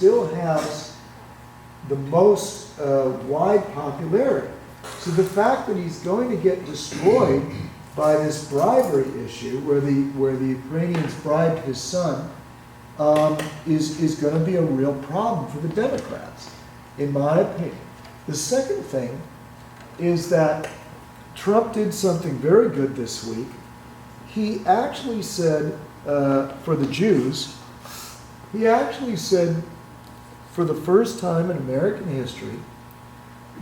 still has the most wide popularity. So the fact that he's going to get destroyed by this bribery issue, where the Ukrainians bribed his son, is going to be a real problem for the Democrats, in my opinion. The second thing is that Trump did something very good this week. He actually said, for the Jews, he actually said, for the first time in American history,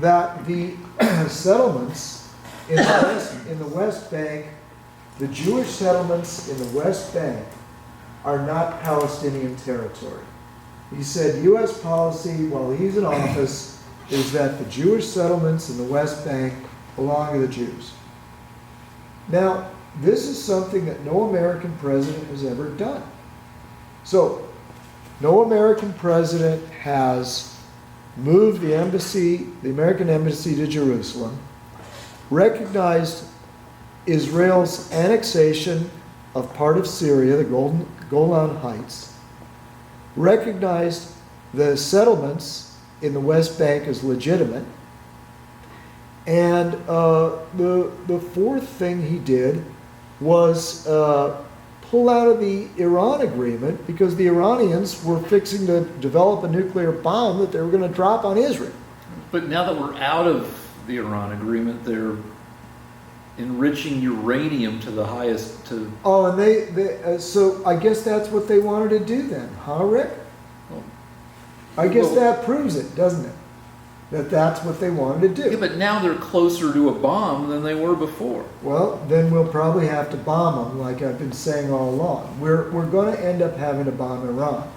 that the settlements in the West Bank, the Jewish settlements in the West Bank, are not Palestinian territory. He said U.S. policy, while he's in office, is that the Jewish settlements in the West Bank belong to the Jews. Now, this is something that no American president has ever done. So, no American president has moved the embassy, the American embassy to Jerusalem, recognized Israel's annexation of part of Syria, the Golan Heights, recognized the settlements in the West Bank as legitimate, and the fourth thing he did was pull out of the Iran agreement, because the Iranians were fixing to develop a nuclear bomb that they were going to drop on Israel. But now that we're out of the Iran agreement, they're enriching uranium to the highest. Oh, and so I guess that's what they wanted to do then, huh, Rick? Well, I guess that proves it, doesn't it? That that's what they wanted to do. Yeah, but now they're closer to a bomb than they were before. Well, then we'll probably have to bomb them, like I've been saying all along. We're going to end up having to bomb Iran,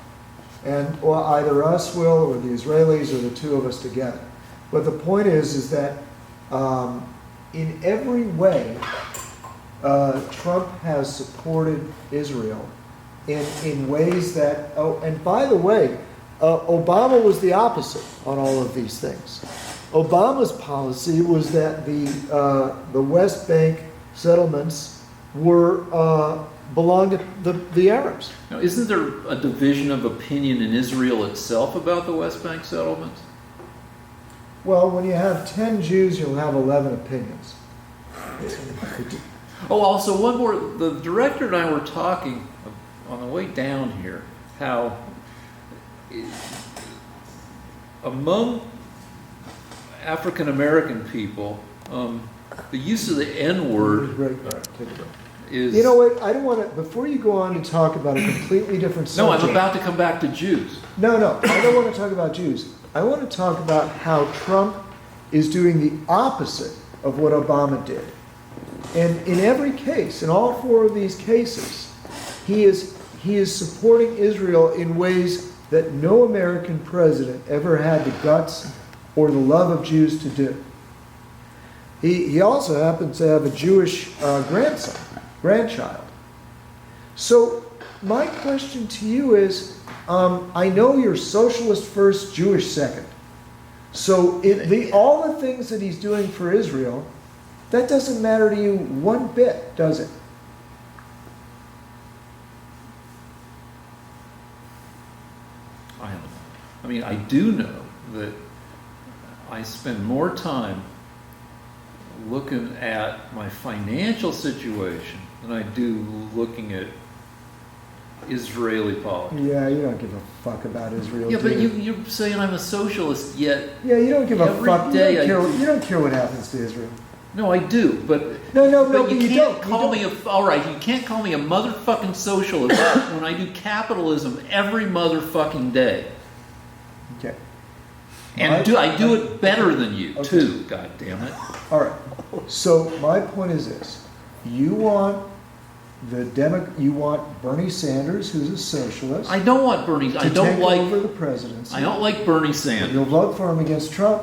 or either us will, or the Israelis, or the two of us together. But the point is that in every way, Trump has supported Israel in ways that. Oh, and by the way, Obama was the opposite on all of these things. Obama's policy was that the West Bank settlements belonged to the Arabs. Now, isn't there a division of opinion in Israel itself about the West Bank settlements? Well, when you have 10 Jews, you'll have 11 opinions. Oh, also one more. The director and I were talking on the way down here how among African American people, the use of the N-word is... You know what? I don't want to... Before you go on to talk about a completely different subject... No, I'm about to come back to Jews. No, I don't want to talk about Jews. I want to talk about how Trump is doing the opposite of what Obama did. And in every case, in all four of these cases, he is supporting Israel in ways that no American president ever had the guts or the love of Jews to do. He also happens to have a Jewish grandchild. So my question to you is, I know you're socialist first, Jewish second. So all the things that he's doing for Israel, that doesn't matter to you one bit, does it? I don't know. I mean, I do know that I spend more time looking at my financial situation than I do looking at Israeli politics. Yeah, you don't give a fuck about Israel. Yeah, but you're saying I'm a socialist, yet yeah, you don't give a fuck. Day you don't care what happens to Israel. No, I do, but no, you can't call me all right. You can't call me a motherfucking socialist when I do capitalism every motherfucking day. Okay. And I do it better than you too. God damn it! All right. So my point is this: you want you want Bernie Sanders, who's a socialist. I don't want Bernie. I don't like over the presidency. I don't like Bernie Sanders. You'll vote for him against Trump.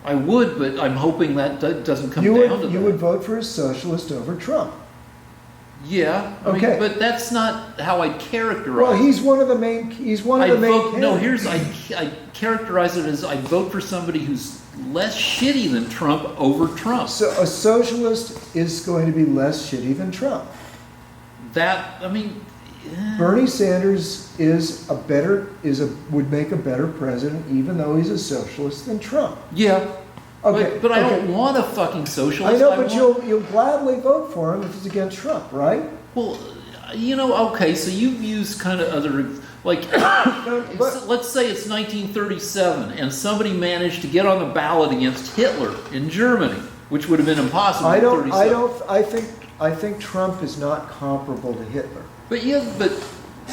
I would, but I'm hoping that doesn't come down to that. You would vote for a socialist over Trump. Yeah. I mean, but that's not how I characterize. Well, he's one of the main. He's one of the main. I characterize it as I vote for somebody who's less shitty than Trump over Trump. So a socialist is going to be less shitty than Trump. That, I mean, Bernie Sanders would make a better president, even though he's a socialist, than Trump. Yeah. Okay, But I okay. don't want a fucking socialist. I know, but you'll gladly vote for him if he's against Trump, right? Well, okay, so you've used kind of other, like, let's say it's 1937 and somebody managed to get on the ballot against Hitler in Germany, which would have been impossible in 37. I think Trump is not comparable to Hitler. But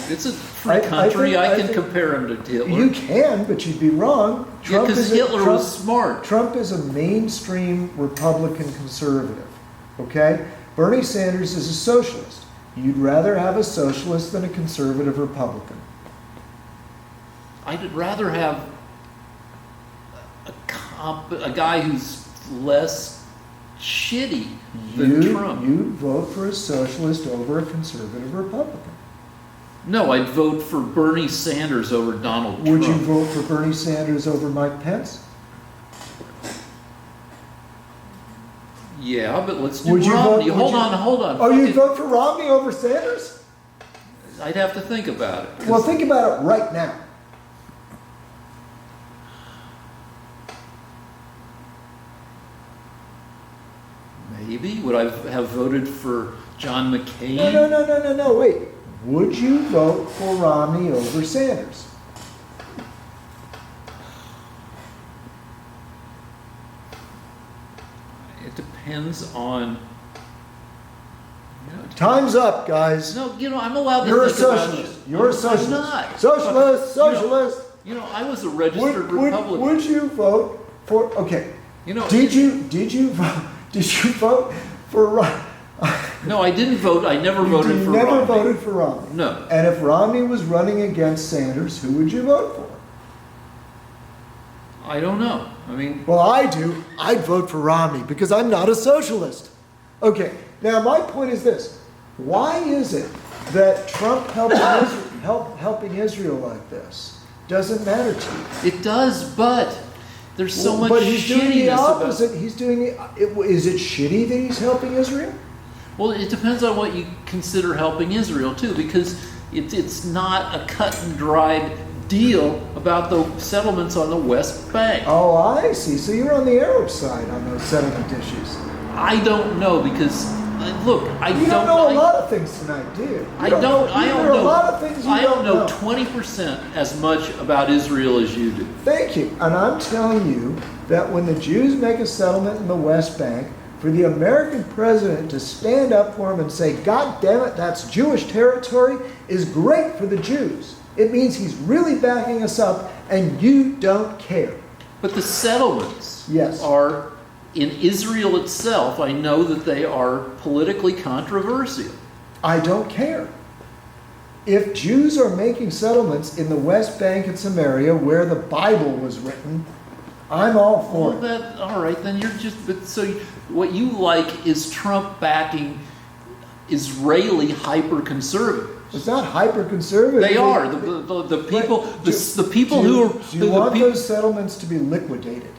it's a free country. I can compare him to Hitler. You can, but you'd be wrong. Because Hitler was smart. Trump is a mainstream Republican conservative, okay? Bernie Sanders is a socialist. You'd rather have a socialist than a conservative Republican. I'd rather have a guy who's less shitty than Trump. You'd vote for a socialist over a conservative Republican. No, I'd vote for Bernie Sanders over Donald Trump. Would you vote for Bernie Sanders over Mike Pence? Yeah, but let's do Romney. Hold on. Oh, you'd vote for Romney over Sanders? I'd have to think about it. Well, think about it right now. Maybe. Would I have voted for John McCain? No, wait. Would you vote for Romney over Sanders? It depends on... Time's up, guys. No, I'm allowed to You're a think about socialist. it. You're a socialist. I'm not. Socialist. I was a registered Republican. Would you vote for? Okay. Did you vote for? No, I didn't vote. I never voted for Romney. You never voted for Romney. No. And if Romney was running against Sanders, who would you vote for? I don't know. Well, I do. I'd vote for Romney because I'm not a socialist. Okay. Now, my point is this. Why is it that Trump helping Israel like this doesn't matter to you? It does, but there's so much But he's doing the shittiness opposite. about... He's doing is it shitty that he's helping Israel? Well, it depends on what you consider helping Israel, too, because it's not a cut and dried deal about the settlements on the West Bank. Oh, I see. So you're on the Arab side on those settlement issues. I don't know because, look, You don't know a lot of things tonight, do you? I don't know. A lot of things you I don't know know. 20% as much about Israel as you do. Thank you. And I'm telling you that when the Jews make a settlement in the West Bank, for the American president to stand up for him and say, God damn it, that's Jewish territory, is great for the Jews. It means he's really backing us up, and you don't care. But the settlements Yes. are, in Israel itself, I know that they are politically controversial. I don't care. If Jews are making settlements in the West Bank and Samaria where the Bible was written, I'm all for it. All right, then you're just... But so what you like is Trump backing Israeli hyper-conservatives. It's not hyper-conservative. They are. The people... The people who are... Do you want those settlements to be liquidated?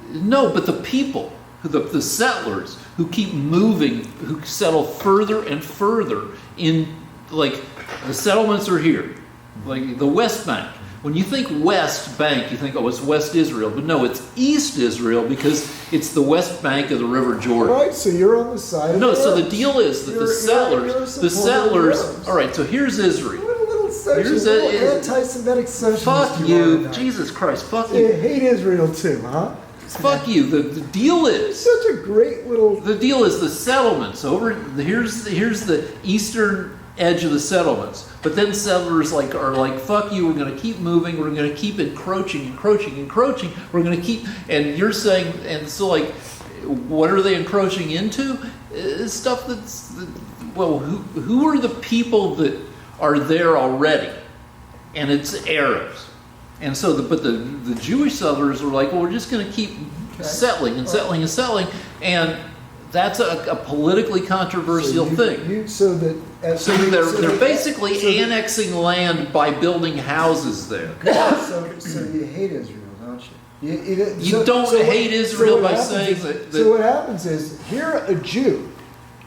No, but the people, the settlers who keep moving, who settle further and further in, like, the settlements are here, like the West Bank. When you think West Bank, you think, oh, it's West Israel. But no, it's East Israel because it's the West Bank of the River Jordan. Right, so you're on the side of No, the so the Arabs. deal is that the settlers, all right, so here's Israel. What a little socialist, anti-Semitic socialist. Fuck you, Jesus Christ, fuck you. You hate Israel too, huh? Fuck you. The deal is... Such a great little... The deal is the settlements. Here's the eastern edge of the settlements. But then settlers are like, fuck you, we're going to keep moving, we're going to keep encroaching. We're going to keep... And you're saying... And so, like, what are they encroaching into? Stuff that's... Well, who are the people that are there already? And it's Arabs. And so, but the Jewish settlers were like, well, we're just going to keep settling, and that's a politically controversial thing. So they're basically annexing land by building houses there. So you hate Israel, don't you? You don't hate Israel by saying that. So what happens is, here a Jew,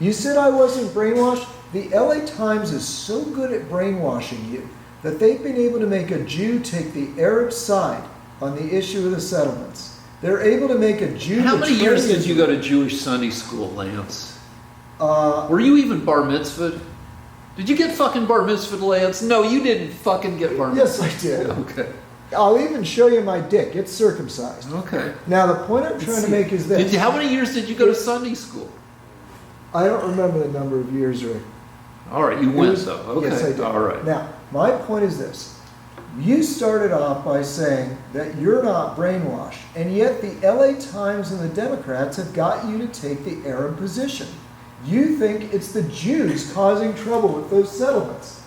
you said I wasn't brainwashed. The LA Times is so good at brainwashing you that they've been able to make a Jew take the Arab side on the issue of the settlements. They're able to make a Jew... How many betray years did you Israel. go to Jewish Sunday school, Lance? Uh, Were you even bar mitzvahed? Did you get fucking bar mitzvahed, Lance? No, you didn't fucking get bar mitzvahed. yes, I did. Okay. I'll even show you my dick. It's circumcised. Okay. Now, the point I'm trying to make is this. How many years did you go to Sunday school? I don't remember the number of years, Rick. All right, you It went was- though. Okay. Yes, I did. All right. Now, my point is this. You started off by saying that you're not brainwashed, and yet the LA Times and the Democrats have got you to take the Arab position. You think it's the Jews causing trouble with those settlements.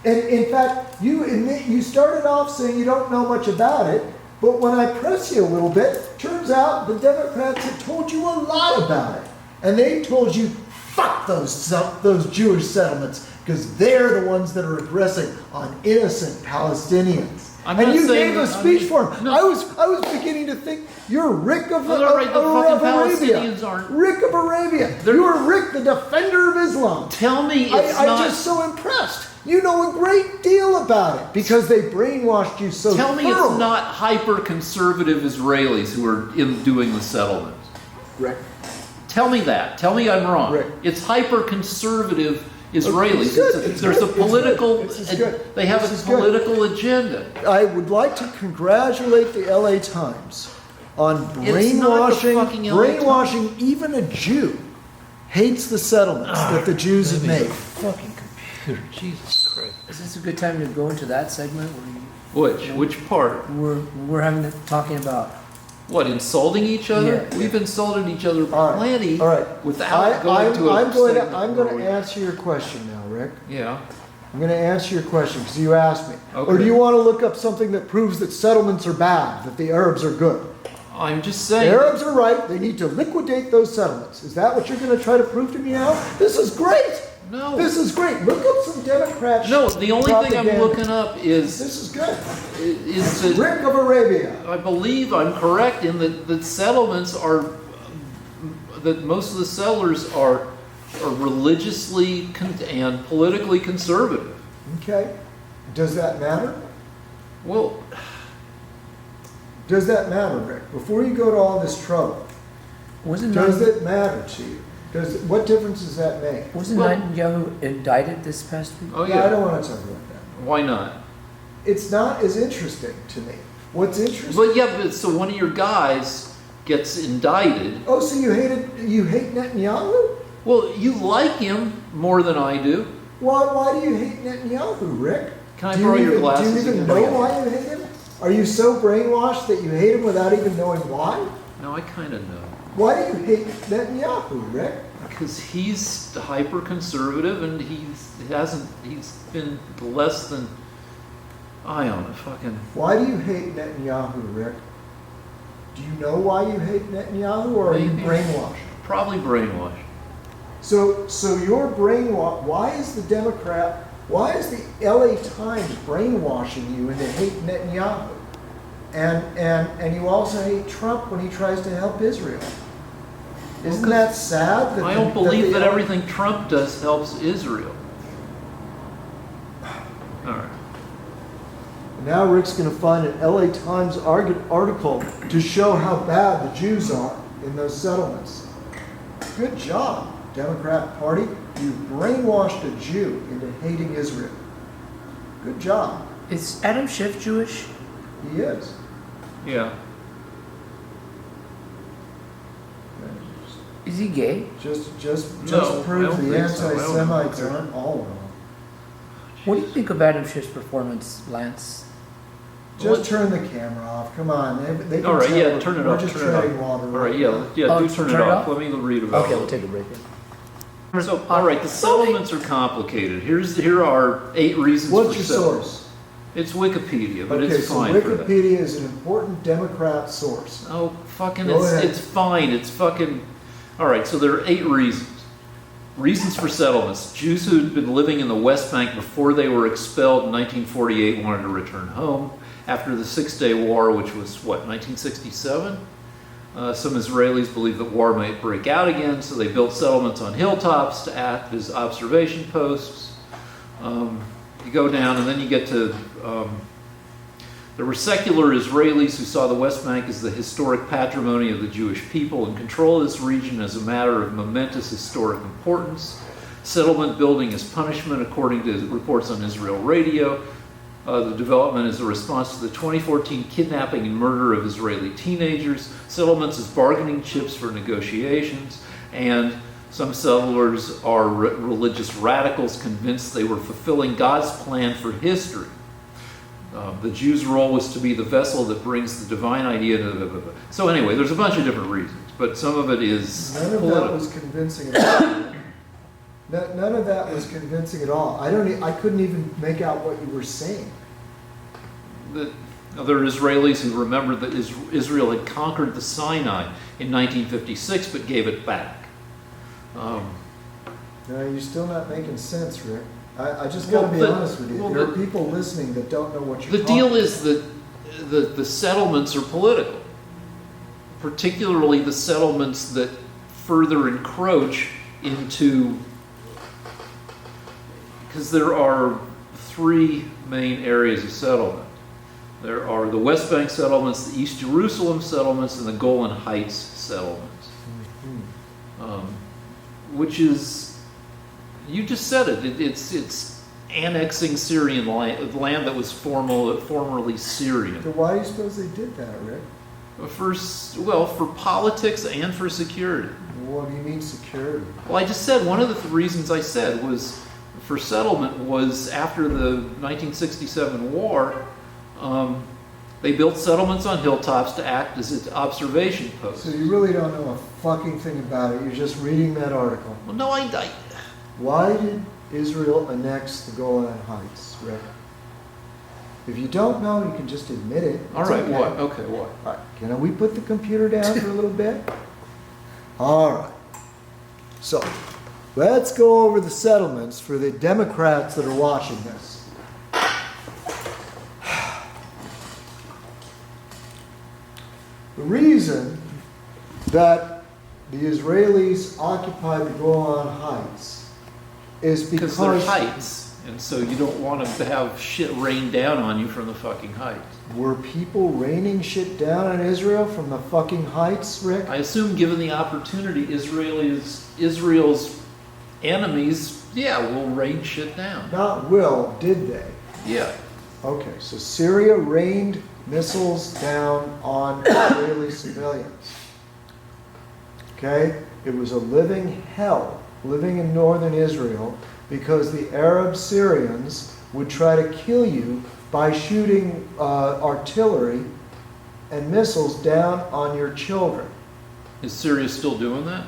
And in fact, you admit you started off saying you don't know much about it, but when I press you a little bit, turns out the Democrats have told you a lot about it. And they told you, fuck those Jewish settlements, because they're the ones that are aggressing on innocent Palestinians. I'm And not you saying gave a that- speech for him. no. I was beginning to think you're Rick of, Oh, all right, the fucking of Arabia. Palestinians aren't- Rick of Arabia. They're- You are Rick, the defender of Islam. Tell me it's I'm not. just so impressed. You know a great deal about it because they brainwashed you so Tell me thoroughly. it's not hyper-conservative Israelis who are doing the settlement. Rick. Tell me that. Tell me I'm wrong. Rick. It's hyper-conservative Israelis. It's good. It's There's good. a political. This is good. They have This a is good. political agenda. I would like to congratulate the LA Times on It's not the brainwashing, fucking LA brainwashing even a Jew hates the settlements that the Jews have made. Fucking computer. Jesus Christ. Is this a good time to go into that segment where Which part? we're having talking about? What, insulting each other? Yeah. We've insulted each other All right. plenty All right. without going to a I'm going segment to answer your question now, Rick. Yeah. I'm going to answer your question because you asked me. Or Okay. do you want to look up something that proves that settlements are bad, that the Arabs are good? I'm just The saying. Arabs are right. They need to liquidate those settlements. Is that what you're going to try to prove to me now? This is great. No. This is great. Look up some Democrat No, the only thing I'm propaganda. looking up is This is good. that Rick of Arabia. I believe I'm correct in that settlements are that most of the settlers are religiously and politically conservative. Okay. Does that matter? Well, Does that matter, Rick? Before you go to all this trouble, Wasn't does Netanyahu, it matter to you? What difference does that make? wasn't Well- Netanyahu indicted this past week? oh I yeah. don't want to talk about that. Why not? It's not as interesting to me. What's interesting? But yeah, but so one of your guys gets indicted. Oh, so you hate Netanyahu? Well, you like him more than I do. Why do you hate Netanyahu, Rick? Can I Do you borrow your even- glasses Do you even again? know why you hate him? Are you so brainwashed that you hate him without even knowing why? No, I kind of know. Why do you hate Netanyahu, Rick? Because he's hyper conservative and he's been less than, I don't know, fucking. Why do you hate Netanyahu, Rick? Do you know why you hate Netanyahu, or are you Maybe. brainwashed? Probably brainwashed. So you're brainwashed. Why is the LA Times brainwashing you into hate Netanyahu? And you also hate Trump when he tries to help Israel. Isn't that sad? I don't believe that the- everything Trump does helps Israel. All right. Now Rick's going to find an LA Times article to show how bad the Jews are in those settlements. Good job, Democrat Party. You brainwashed a Jew into hating Israel. Good job. Is Adam Schiff Jewish? He is. Yeah. Is he gay? Just No, I proves don't the think so. I don't know. anti-Semites aren't all wrong. What do you think of Adam Schiff's performance, Lance? Just turn the camera off. Come on. They can All right, tell yeah, turn it we're off. just Turn it treading off. water. All right, yeah, Oh, do turn it turn it off. off? Let me read about Okay, it. we'll take a break. So, all right, the settlements are complicated. Here are 8 reasons What's for your settlement. source? It's Wikipedia, but Okay, it's so fine for that. Wikipedia is an important Democrat source. Oh, fucking, Go ahead. it's fine. It's fucking. All right, so there are 8 reasons. Reasons for settlements. Jews who had been living in the West Bank before they were expelled in 1948 wanted to return home. After the 6-Day War, which was, what, 1967? Some Israelis believe that war might break out again, so they built settlements on hilltops to act as observation posts. You go down, and then you get to... there were secular Israelis who saw the West Bank as the historic patrimony of the Jewish people and control this region as a matter of momentous historic importance. Settlement building as punishment, according to reports on Israel Radio. The development is a response to the 2014 kidnapping and murder of Israeli teenagers. Settlements as bargaining chips for negotiations. And some settlers are religious radicals convinced they were fulfilling God's plan for history. The Jews' role was to be the vessel that brings the divine idea to... So anyway, there's a bunch of different reasons, but some of it is None of political. that was convincing at all. None of that was convincing at all. I couldn't even make out what you were saying. The other Israelis who remembered that Israel had conquered the Sinai in 1956 but gave it back. No, you're still not making sense, Rick. I just got to be honest with you. There are people listening that don't know what you're The talking deal about. is that the settlements are political, particularly the settlements that further encroach into... Because there are three main areas of settlement. There are the West Bank settlements, the East Jerusalem settlements, and the Golan Heights settlements. Which is, you just said it, it's annexing Syrian land that was formerly Syrian. So why do you suppose they did that, Rick? For politics and for security. What do you mean security? Well, I just said one of the reasons I said was for settlement was after the 1967 war, they built settlements on hilltops to act as its observation posts. So you really don't know a fucking thing about it. You're just reading that article. Well, no, I Why did Israel annex the Golan Heights, Rick? If you don't know, you can just admit it. all It's right, okay. what? Okay, what? All right. Can we put the computer down for a little bit? All right. So, let's go over the settlements for the Democrats that are watching this. The reason that the Israelis occupied the Golan Heights is Because they're heights, and so you don't want them to have shit rain down on you from the fucking heights. Were people raining shit down on Israel from the fucking heights, Rick? I assume, given the opportunity, Israel's enemies, will rain shit down. Not will, did they? Yeah. Okay, so Syria rained missiles down on Israeli civilians. Okay? It was a living hell living in northern Israel because the Arab Syrians would try to kill you by shooting artillery and missiles down on your children. Is Syria still doing that?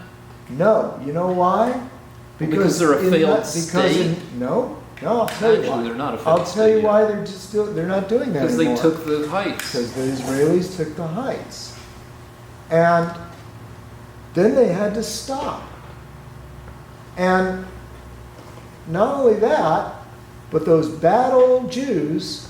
No. You know why? Because they're a failed state? No, I'll tell you Actually, why. they're not a failed I'll state tell you yet. why they're not doing that Because they anymore. took the heights. Because the Israelis took the heights. And then they had to stop. And not only that, but those bad old Jews,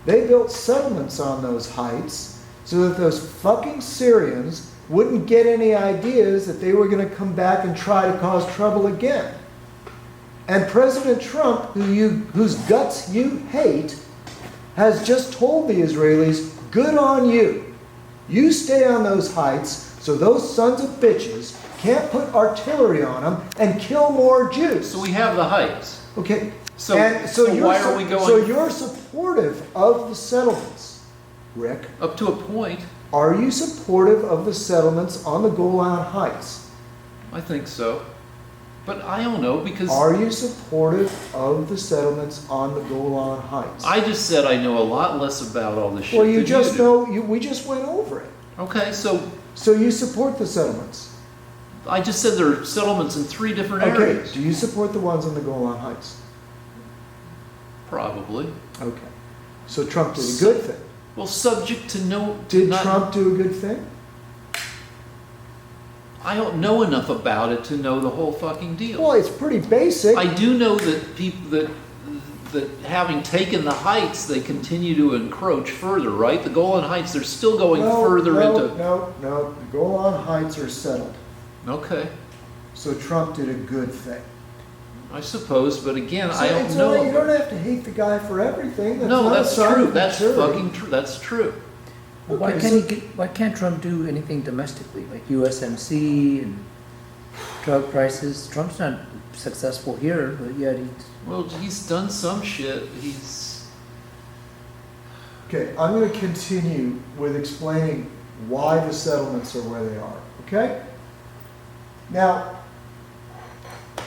they built settlements on those heights so that those fucking Syrians wouldn't get any ideas that they were going to come back and try to cause trouble again. And President Trump, whose guts you hate, has just told the Israelis, good on you. You stay on those heights so those sons of bitches can't put artillery on them and kill more Jews. So we have the heights. Okay. So you're why are we going... So you're supportive of the settlements, Rick. Up to a point. Are you supportive of the settlements on the Golan Heights? I think so. But I don't know, because... Are you supportive of the settlements on the Golan Heights? I just said I know a lot less about all this shit Well, you than just do. know, we just went over it. Okay, so So you support the settlements? I just said there are settlements in 3 different Okay, areas. do you support the ones on the Golan Heights? Probably. Okay. So Trump did a good thing. Well, subject to no... Did Trump do a good thing? I don't know enough about it to know the whole fucking deal. Well, it's pretty basic. I do know that that having taken the heights, they continue to encroach further, right? The Golan Heights, they're still going further into... No, the Golan Heights are settled. Okay, So Trump did a good thing. I suppose, but again, So I don't it's know. not- you don't have to hate the guy for everything. No, not a that's sign true. of That's maturity. fucking true. That's true. Well, why Okay, can't so- why can't Trump do anything domestically, like USMC and drug prices? Trump's not successful here, but yet he's... Well, he's done some shit. He's... Okay, I'm going to continue with explaining why the settlements are where they are, okay? Now,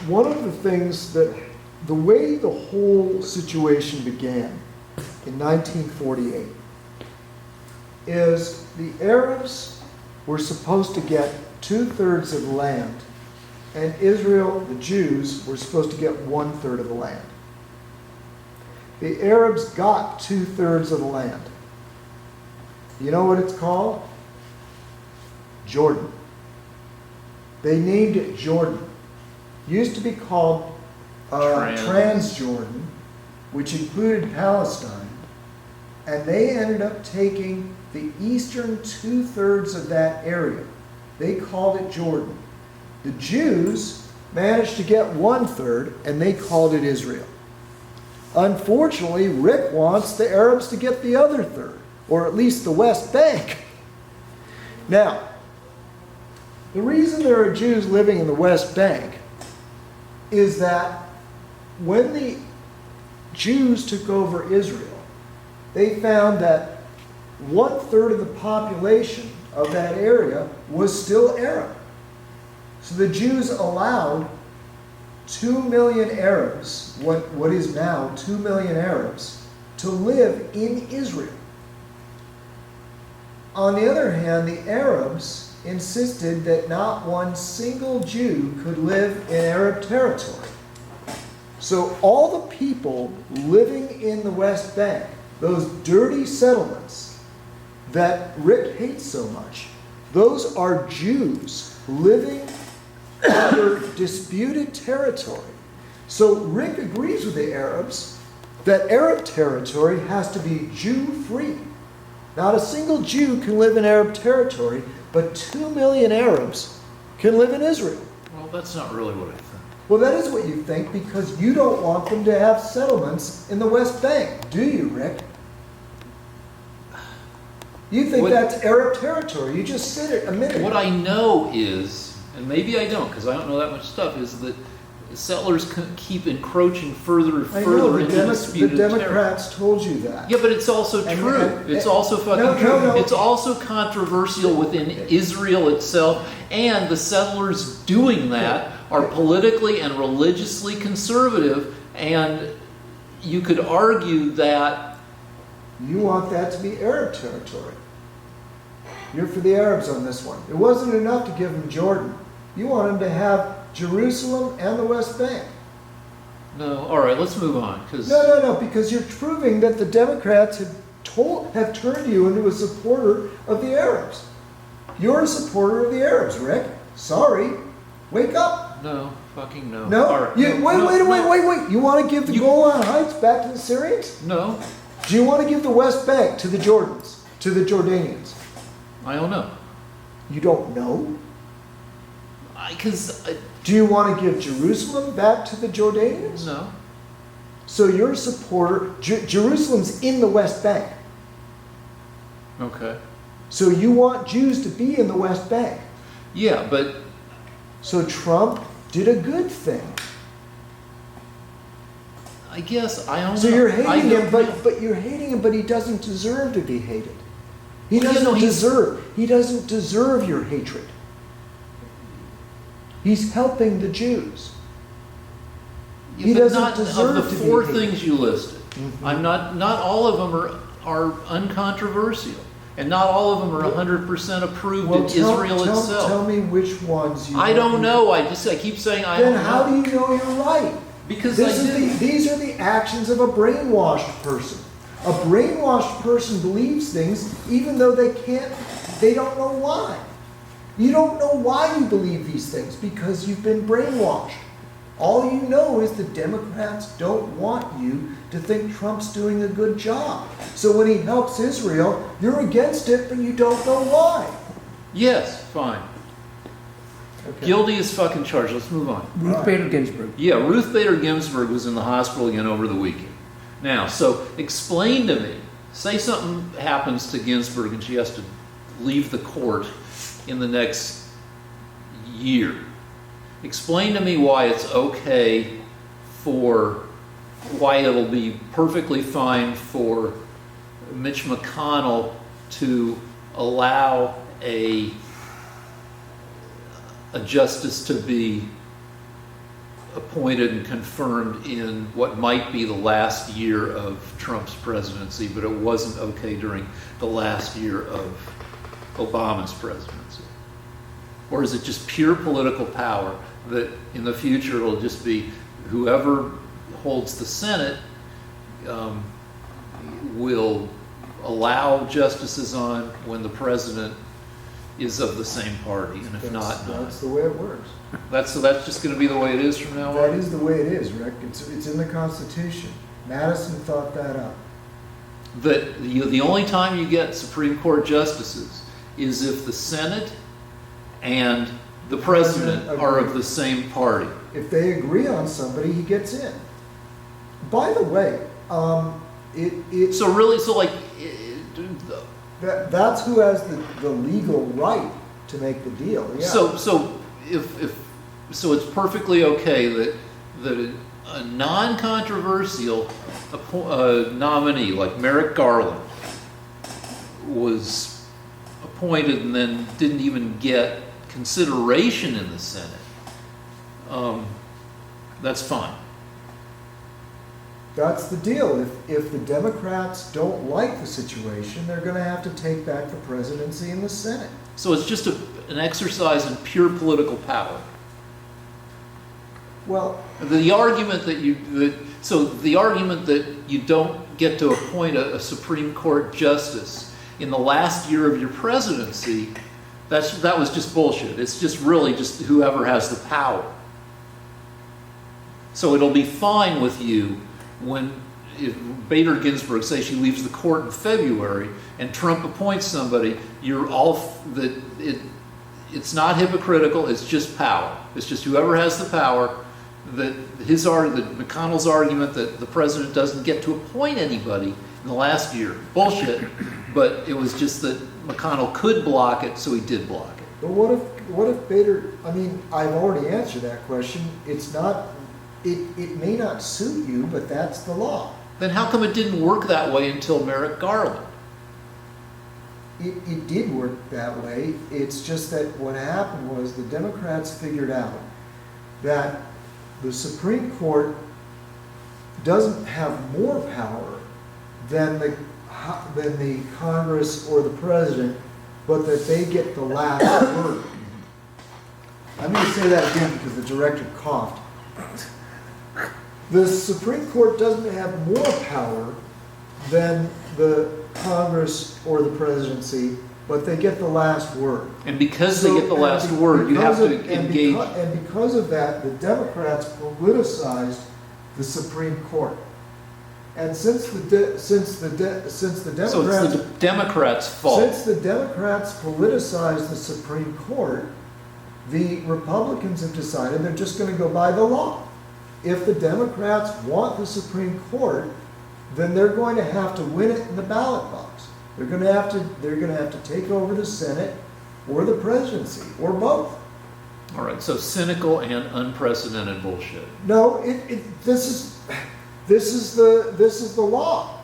one of the things that, the way the whole situation began in 1948 is the Arabs were supposed to get 2/3 of the land, and Israel, the Jews, were supposed to get 1/3 of the land. The Arabs got 2/3 of the land. You know what it's called? Jordan. They named it Jordan. Used to be called Transjordan, which included Palestine, and they ended up taking the eastern 2/3 of that area. They called it Jordan. The Jews managed to get 1/3, and they called it Israel. Unfortunately, Rick wants the Arabs to get the other third, or at least the West Bank. Now, the reason there are Jews living in the West Bank is that when the Jews took over Israel, they found that 1/3 of the population of that area was still Arab. So the Jews allowed 2 million Arabs, what is now 2 million Arabs, to live in Israel. On the other hand, the Arabs insisted that not one single Jew could live in Arab territory. So all the people living in the West Bank, those dirty settlements that Rick hates so much, those are Jews living under disputed territory. So Rick agrees with the Arabs that Arab territory has to be Jew-free. Not a single Jew can live in Arab territory, but 2 million Arabs can live in Israel. Well, that's not really what I think. Well, that is what you think because you don't want them to have settlements in the West Bank, do you, Rick? You think What- that's Arab territory. You just said it a minute ago. What I know is, and maybe I don't because I don't know that much stuff, is that settlers keep encroaching further and I further know, into the disputed territory. Democrats told you that. Yeah, but it's also And- true. and- It's also fucking No, true. no, no. It's also controversial within Israel itself, and the settlers doing that are politically and religiously conservative, and you could argue that... You want that to be Arab territory. You're for the Arabs on this one. It wasn't enough to give them Jordan. You want them to have Jerusalem and the West Bank. No, all right, let's move on, because... No, because you're proving that the Democrats have turned you into a supporter of the Arabs. You're a supporter of the Arabs, Rick. Sorry. Wake up. No, fucking no. No? All right, You, no, wait. no. You want to give the Golan Heights back to the Syrians? No, Do you want to give the West Bank to the Jordans, to the Jordanians? I don't know. You don't know? Because... Do you want to give Jerusalem back to the Jordanians? No. So you're a supporter. Jerusalem's in the West Bank. Okay. So you want Jews to be in the West Bank. Yeah, but... So Trump did a good thing. I guess I don't know. So you're I hating don't him, know. but you're hating him, but he doesn't deserve to be hated. He Well, doesn't he's- deserve. He doesn't deserve your hatred. He's helping the Jews. Yeah, he but doesn't not deserve of the to be four hated. things you listed. Mhm. I'm not all of them are uncontroversial, and not all of them are 100% approved in Israel itself. Tell me which ones you. I don't know. I keep saying I Then don't how know. do you know you're right? Because These are the actions of a brainwashed person. A brainwashed person believes things even though they don't know why. You don't know why you believe these things because you've been brainwashed. All you know is the Democrats don't want you to think Trump's doing a good job. So when he helps Israel, you're against it, but you don't know why. Yes, fine. Okay. Guilty as fucking charged. Let's move on. Ruth Bader Ginsburg. Yeah, Ruth Bader Ginsburg was in the hospital again over the weekend. Now, so explain to me, say something happens to Ginsburg and she has to leave the court in the next year. Explain to me why it's okay why it'll be perfectly fine for Mitch McConnell to allow a justice to be appointed and confirmed in what might be the last year of Trump's presidency, but it wasn't okay during the last year of Obama's presidency? Or is it just pure political power that in the future it'll just be whoever holds the Senate will allow justices on when the president is of the same party, and if not, That's the way it works. so that's just going to be the way it is from now That on? is the way it is, Rick. It's in the Constitution. Madison thought that up. That the only time you get Supreme Court justices is if the Senate and the president are of the same party. If they agree on somebody, he gets in. By the way, that's who has the legal right to make the deal. Yeah. So it's perfectly okay that a non-controversial nominee like Merrick Garland was appointed and then didn't even get consideration in the Senate. That's fine. That's the deal. If the Democrats don't like the situation, they're going to have to take back the presidency in the Senate. So it's just an exercise in pure political power. Well, The argument that you don't get to appoint a Supreme Court justice in the last year of your presidency, that was just bullshit. It's just really just whoever has the power. So it'll be fine with you if Bader Ginsburg, say she leaves the court in February and Trump appoints somebody, it's not hypocritical, it's just power. It's just whoever has the power. That McConnell's argument that the president doesn't get to appoint anybody in the last year, bullshit. But it was just that McConnell could block it, so he did block it. but what if Bader? I mean, I've already answered that question. It's not. It may not suit you, but that's the law. Then how come it didn't work that way until Merrick Garland? It did work that way. It's just that what happened was the Democrats figured out that the Supreme Court doesn't have more power than the Congress or the president, but that they get the last word. I'm going to say that again because the director coughed. The Supreme Court doesn't have more power than the Congress or the presidency, but they get the last word. And because they get the last word, you have to engage. And because of that, the Democrats politicized the Supreme Court. And since the Democrats, So it's the Democrats' fault. since the Democrats politicized the Supreme Court, the Republicans have decided they're just going to go by the law. If the Democrats want the Supreme Court, then they're going to have to win it in the ballot box. They're going to have to take over the Senate or the presidency or both. All right, so cynical and unprecedented bullshit. No, this is the law.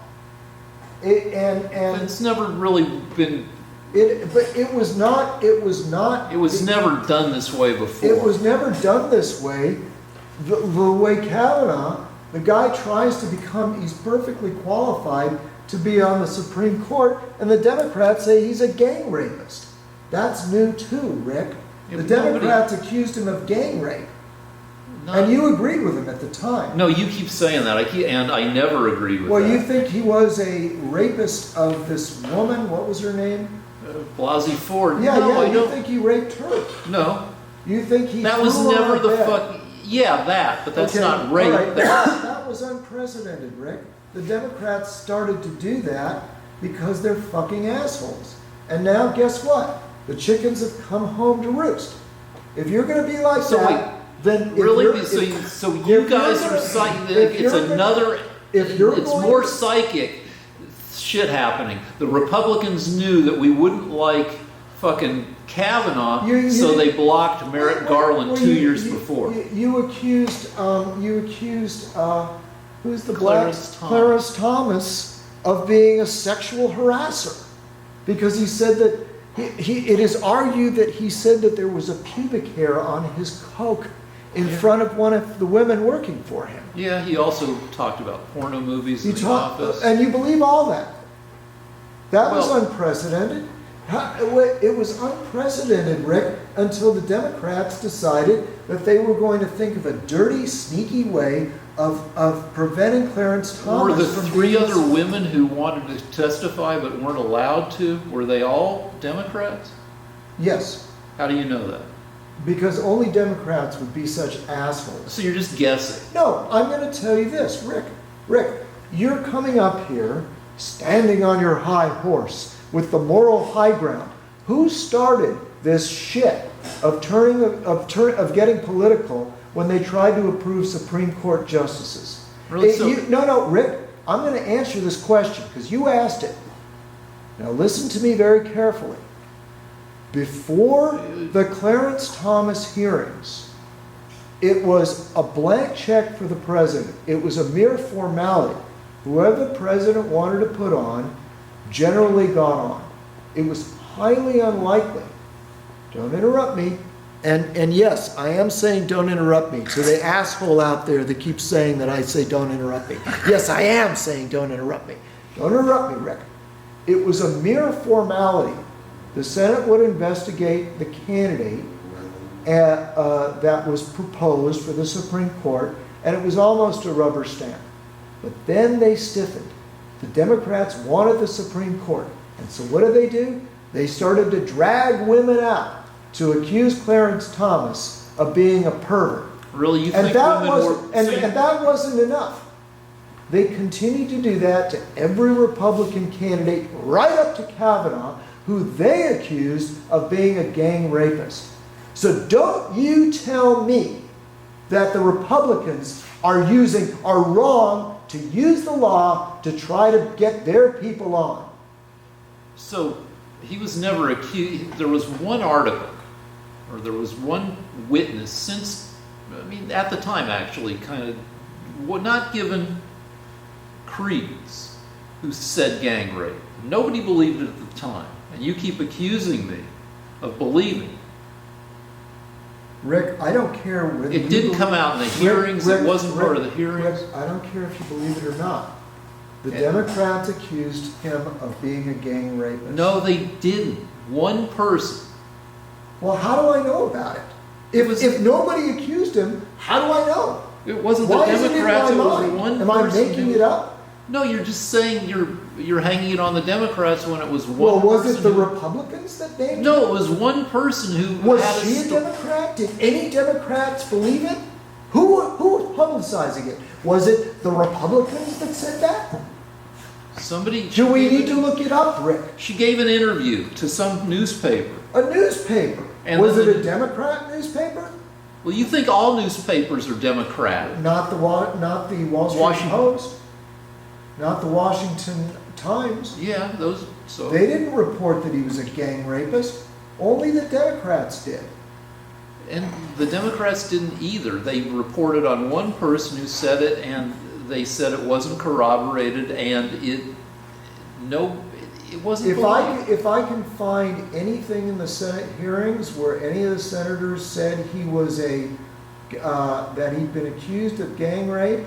And It's never really been. but it was not. It was never done this way before. It was never done this way. The way Kavanaugh, the guy tries to become, he's perfectly qualified to be on the Supreme Court, and the Democrats say he's a gang rapist. That's new too, Rick. Yeah, The but Democrats accused him of gang rape. And you agreed with him at the time. No, you keep saying that. And I never agreed with that. Well, you think he was a rapist of this woman? What was her name? Blasey Ford. Yeah, no, I you don't. think he raped her. No. You think he That was threw her never on the bed. fuck. Yeah, that, but that's Okay, not rape. all right, that was unprecedented, Rick. The Democrats started to do that because they're fucking assholes. And now guess what? The chickens have come home to roost. If you're gonna be like So that, then if Really? you're- So, if- so if you you're guys gonna- are psychic. if It's you're gonna- another. if you're It's going- more psychic shit happening. The Republicans knew that we wouldn't like fucking Kavanaugh, You- so you- they blocked Merrick Garland Well, 2 years before. You accused, who's the black? Clarence Thomas. Clarence Thomas of being a sexual harasser. Because he said that, it is argued that he said that there was a pubic hair on his coke in front of one of the women working for him. Yeah, he also talked about porno movies You in the talk, office. and you believe all that. That was Well- unprecedented. It was unprecedented, Rick, until the Democrats decided that they were going to think of a dirty, sneaky way of preventing Clarence Were Thomas the from three being- other women who wanted to testify but weren't allowed to, were they all Democrats? Yes, How do you know that? because only Democrats would be such assholes. So you're just guessing. No, I'm going to tell you this, Rick, you're coming up here, standing on your high horse with the moral high ground. Who started this shit of getting political when they tried to approve Supreme Court justices? Really? So- No, Rick, I'm going to answer this question because you asked it. Now listen to me very carefully. Before the Clarence Thomas hearings, it was a blank check for the president. It was a mere formality. Whoever the president wanted to put on generally got on. It was highly unlikely. Don't interrupt me. And yes, I am saying don't interrupt me. To the asshole out there that keeps saying that I say don't interrupt me. Yes, I am saying don't interrupt me. Don't interrupt me, Rick. It was a mere formality. The Senate would investigate the candidate that was proposed for the Supreme Court, and it was almost a rubber stamp. But then they stiffened. The Democrats wanted the Supreme Court. And so what do? They started to drag women out to accuse Clarence Thomas of being a pervert. Really, you And think that women were... wasn't, and that wasn't enough. They continued to do that to every Republican candidate right up to Kavanaugh, who they accused of being a gang rapist. So don't you tell me that the Republicans are wrong to use the law to try to get their people on. So he was never accused. There was one article, or there was one witness since, at the time actually, kind of not given credence, who said gang rape. Nobody believed it at the time. And you keep accusing me of believing. Rick, I don't care whether It didn't come out in the hearings. It wasn't part of the hearings. Rick, I don't care if you believe it or not. The Yeah. Democrats accused him of being a gang rapist. No, they didn't. One person. Well, how do I know about it? If nobody accused him, how do I know? It wasn't Why the isn't it in Democrats. my It was mind? one Am I person. making it up? No, you're just saying you're hanging it on the Democrats when it was one Well, was person. it the who- Republicans that named him? No, it was one person who Was had she a sto- Democrat? Did any Democrats believe it? Who was publicizing it? Was it the Republicans that said that? Somebody. Do we need to look it up, Rick? She gave an interview to some newspaper. A newspaper. And Was then it the- a Democrat newspaper? Well, you think all newspapers are Democratic? Not the Wall Street Washington. Post. Not the Washington Times. Yeah, those. So They didn't report that he was a gang rapist. Only the Democrats did. and the Democrats didn't either. They reported on one person who said it, and they said it wasn't corroborated, and it wasn't. If I can find anything in the Senate hearings where any of the senators said he was that he'd been accused of gang rape,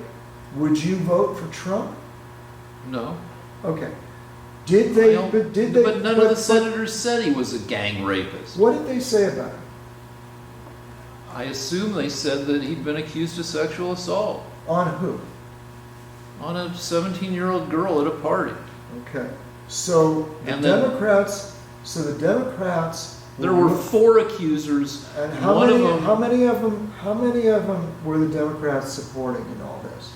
would you vote for Trump? No. Okay. Did they? Well, But did they? But none but- of the senators said he was a gang rapist. What did they say about him? I assume they said that he'd been accused of sexual assault On who? on a 17-year-old girl at a party. Okay. So the And then- Democrats There were 4 accusers. And One of them, how many of them were the Democrats supporting in all this?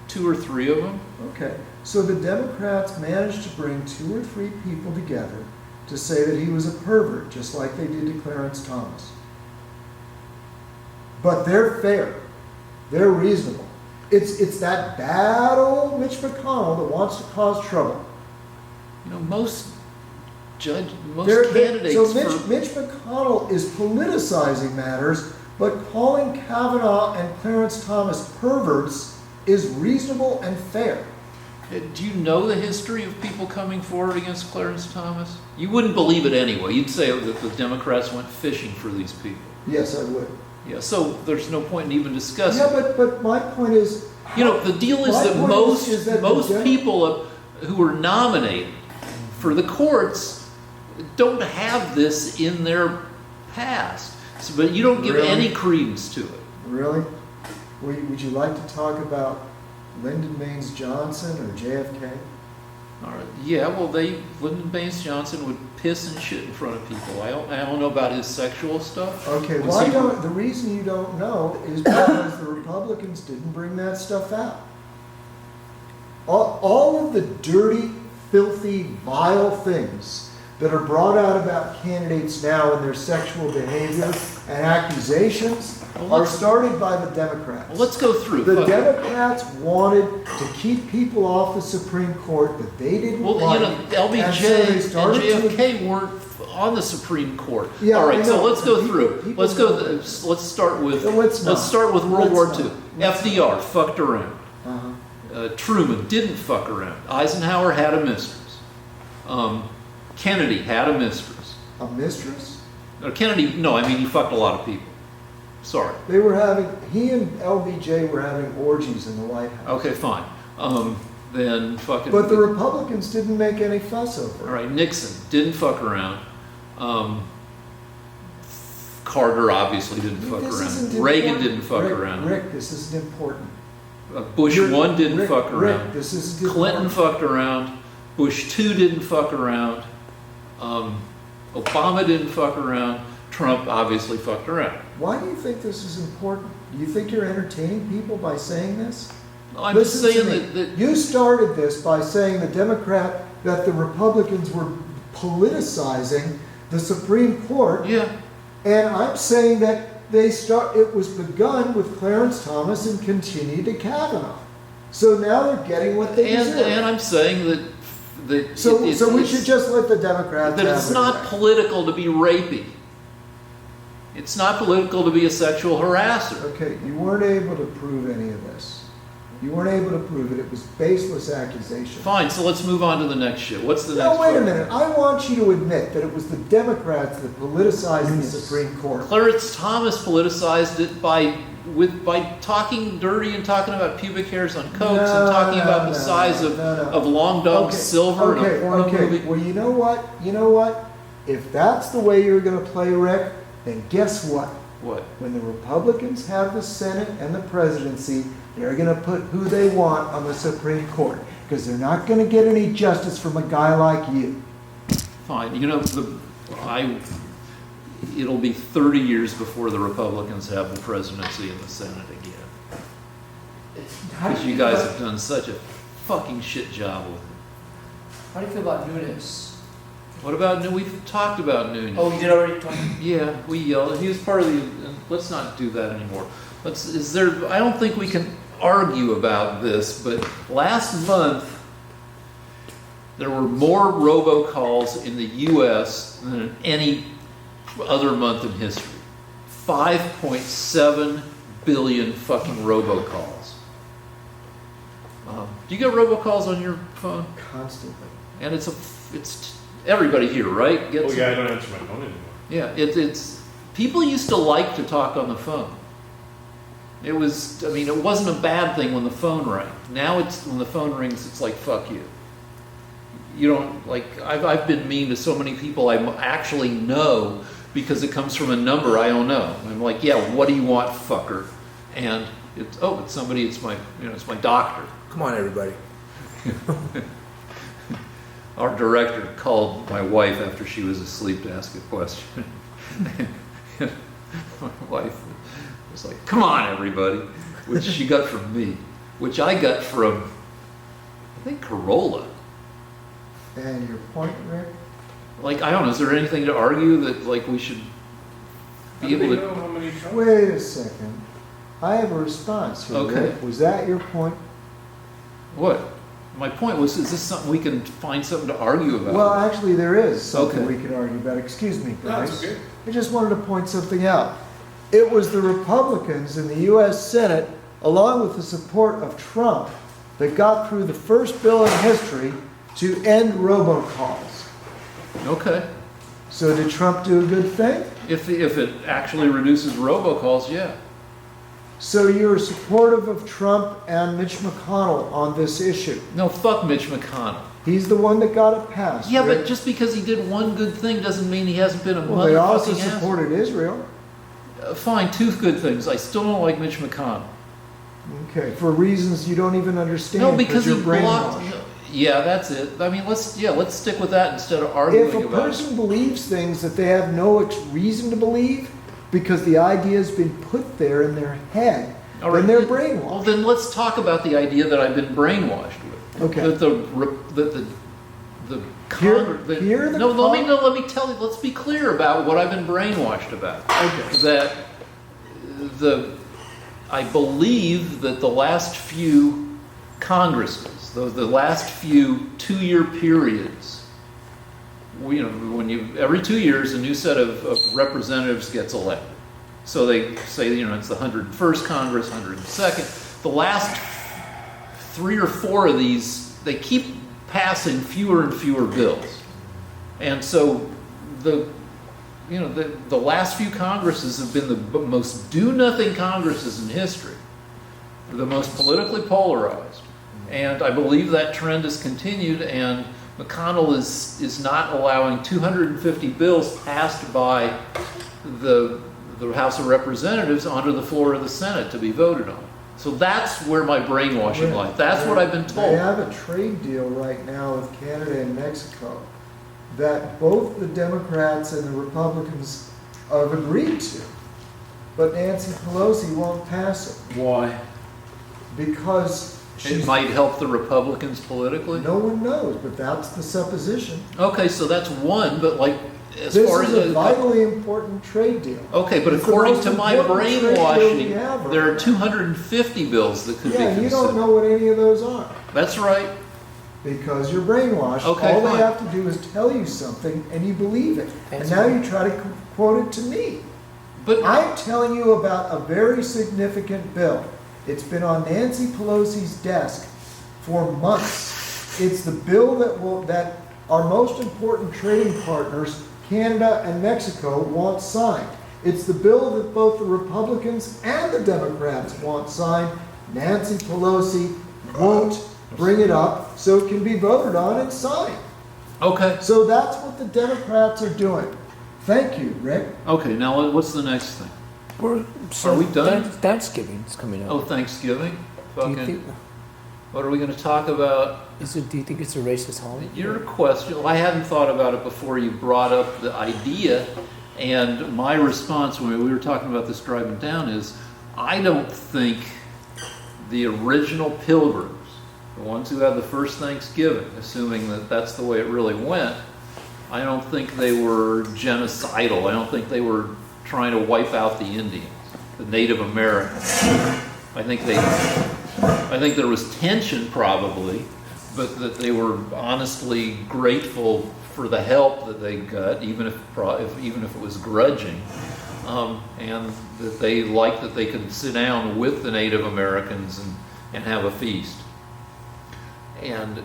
2 or 3 of them. Okay, so the Democrats managed to bring 2 or 3 people together to say that he was a pervert, just like they did to Clarence Thomas. But they're fair. They're reasonable. It's that bad old Mitch McConnell that wants to cause trouble. You know, most They're- candidates so for Mitch McConnell is politicizing matters, but calling Kavanaugh and Clarence Thomas perverts is reasonable and fair. Do you know the history of people coming forward against Clarence Thomas? You wouldn't believe it anyway. You'd say that the Democrats went fishing for these people. Yes, I would. Yeah, so there's no point in even discussing. Yeah, but my point is, You know, the deal is My that point most is that most the Dem- people who were nominated for the courts don't have this in their past. So, but you don't give Really? any credence to it. really, would you like to talk about Lyndon Baines Johnson or JFK? All right. Yeah, well, Lyndon Baines Johnson would piss and shit in front of people. I don't know about his sexual stuff. Okay, Was he- the reason you don't know is because the Republicans didn't bring that stuff out. All of the dirty, filthy, vile things that are brought out about candidates now and their sexual behavior and accusations Well, are let's- started by the Democrats. Well, let's go through. The Fuck. Democrats wanted to keep people off the Supreme Court that they didn't Well, like. you know, and so LBJ they and started to- JFK weren't on the Supreme Court. Yeah, All right, I so know. let's go People- through. people Let's go. know this. Let's start with. No, let's not. start with World Let's War not. II. Let's FDR fucked around. Uh-huh. Truman didn't fuck around. Eisenhower had a mistress. Kennedy had a mistress. A mistress? Kennedy, no, I mean he fucked a lot of people. Sorry. He and LBJ were having orgies in the White House. Okay, fine. Then fucking. But the Republicans didn't make any fuss over it. All right, Nixon didn't fuck around. Carter obviously didn't fuck This around. isn't Reagan important. didn't fuck Rick, around. Rick, this isn't important. Bush You're- 1 didn't Rick, fuck Rick, around. this isn't Clinton important. fucked around. Bush 2 didn't fuck around. Obama didn't fuck around. Trump obviously fucked around. Why do you think this is important? Do you think you're entertaining people by saying this? I'm just Listen to saying me. that You started this by saying that the Republicans were politicizing the Supreme Court. yeah. And I'm saying that it was begun with Clarence Thomas and continued to Kavanaugh. So now they're getting what they And deserve. I'm saying that So we it's- should just let the Democrats that have it's their not way. political to be rapey. It's not political to be a sexual harasser. Okay, you weren't able to prove any of this. You weren't able to prove it. It was baseless accusation. Fine, so let's move on to the next shit. What's the next Now, wait a part? minute. I want you to admit that it was the Democrats that politicized the Supreme Court. Clarence Thomas politicized it by talking dirty and talking about pubic hairs on cokes and talking about the size of Long Dog Silver in a porno movie. Well, you know what? You know what? If that's the way you're going to play, Rick, then guess what? What? When the Republicans have the Senate and the presidency, they're going to put who they want on the Supreme Court because they're not going to get any justice from a guy like you. Fine. You know, it'll be 30 years before the Republicans have the presidency and the Senate again. Because you guys have done such a fucking shit job with it. How do you feel about Nunes? What about we've talked about Nunes. Oh, you did already talk? Yeah, we yelled. He was part of the. Let's not do that anymore. I don't think we can argue about this, but last month there were more robocalls in the U.S. than in any other month in history. 5.7 billion fucking robocalls. Do you get robocalls on your phone? Constantly. And it's everybody here, right? Oh yeah, I don't answer my phone anymore. Yeah, it's people used to like to talk on the phone. It wasn't a bad thing when the phone rang. Now when the phone rings, it's like, fuck you. You don't, like, I've been mean to so many people I actually know because it comes from a number I don't know. I'm like, yeah, what do you want, fucker? And it's somebody, it's my doctor. Come on, everybody. our director called my wife after she was asleep to ask a question. My wife was like, "Come on, everybody," which she got from me, which I got from, I think, Corolla. And your point, Rick? Like, I don't know, is there anything to argue that, like, we should be able to... How many Trump? Wait a second. I have a response here, Okay. Rick. Was that your point? What? My point was, is this something we can find something to argue about? Well, actually, there is something Okay. we can argue about. Excuse me, No, guys. it's okay. I just wanted to point something out. It was the Republicans in the U.S. Senate, along with the support of Trump, that got through the first bill in history to end robocalls. Okay. So did Trump do a good thing? If it actually reduces robocalls, yeah. So you're supportive of Trump and Mitch McConnell on this issue. No, fuck Mitch McConnell. He's the one that got it passed. Yeah, Rick. but just because he did one good thing doesn't mean he hasn't been a Well, they also motherfucking ass. supported Israel. Fine, two good things. I still don't like Mitch McConnell. Okay, for reasons you don't even understand. No, because you're he blocked. brainwashed. Yeah, that's it. I mean, let's stick with that instead of arguing If a about it. person believes things that they have no reason to believe, because the idea has been put there in their head, All right. then they're Well, brainwashed. then let's talk about the idea that I've been brainwashed with. Okay. That the Hear the let me tell you. Let's be clear about what I've been brainwashed about. Okay. That I believe that the last few Congresses, the last few 2-year periods, every 2 years a new set of representatives gets elected. So they say, it's the 101st Congress, 102nd. The last 3 or 4 of these, they keep passing fewer and fewer bills. And so the last few Congresses have been the most do-nothing Congresses in history, the most politically polarized. And I believe that trend has continued, and McConnell is not allowing 250 bills passed by the House of Representatives onto the floor of the Senate to be voted on. So that's where my brainwashing lies. That's what I've been told. They have a trade deal right now with Canada and Mexico that both the Democrats and the Republicans have agreed to. But Nancy Pelosi won't pass it Why? because It might help the Republicans politically? no one knows, but that's the supposition. Okay, so that's one, but like, as This far is as... a vitally important trade deal. Okay, but It's the according most to my important trade deal we brainwashing, have right there are now. 250 bills that could be Yeah, considered. you don't know what any of those are That's right. because you're brainwashed. Okay, All fine. they have to do is tell you something and you believe it. And That's now right. you try to quote it to me. But I'm telling you about a very significant bill. It's been on Nancy Pelosi's desk for months. It's the bill that our most important trading partners, Canada and Mexico, want signed. It's the bill that both the Republicans and the Democrats want signed. Nancy Pelosi won't bring it up so it can be voted on and signed. okay, So that's what the Democrats are doing. Thank you, Rick. okay. Now what's the next thing? Are we done? Thanksgiving's coming up. Oh, Thanksgiving. do you Fucking. think? What are we going to talk about? Do you think it's a racist holiday? Your question. Well, I hadn't thought about it before you brought up the idea, and my response when we were talking about this driving down is, I don't think the original Pilgrims, the ones who had the first Thanksgiving, assuming that that's the way it really went, I don't think they were genocidal. I don't think they were trying to wipe out the Indians, the Native Americans. I think there was tension probably, but that they were honestly grateful for the help that they got, even if it was grudging, and that they liked that they could sit down with the Native Americans and have a feast. And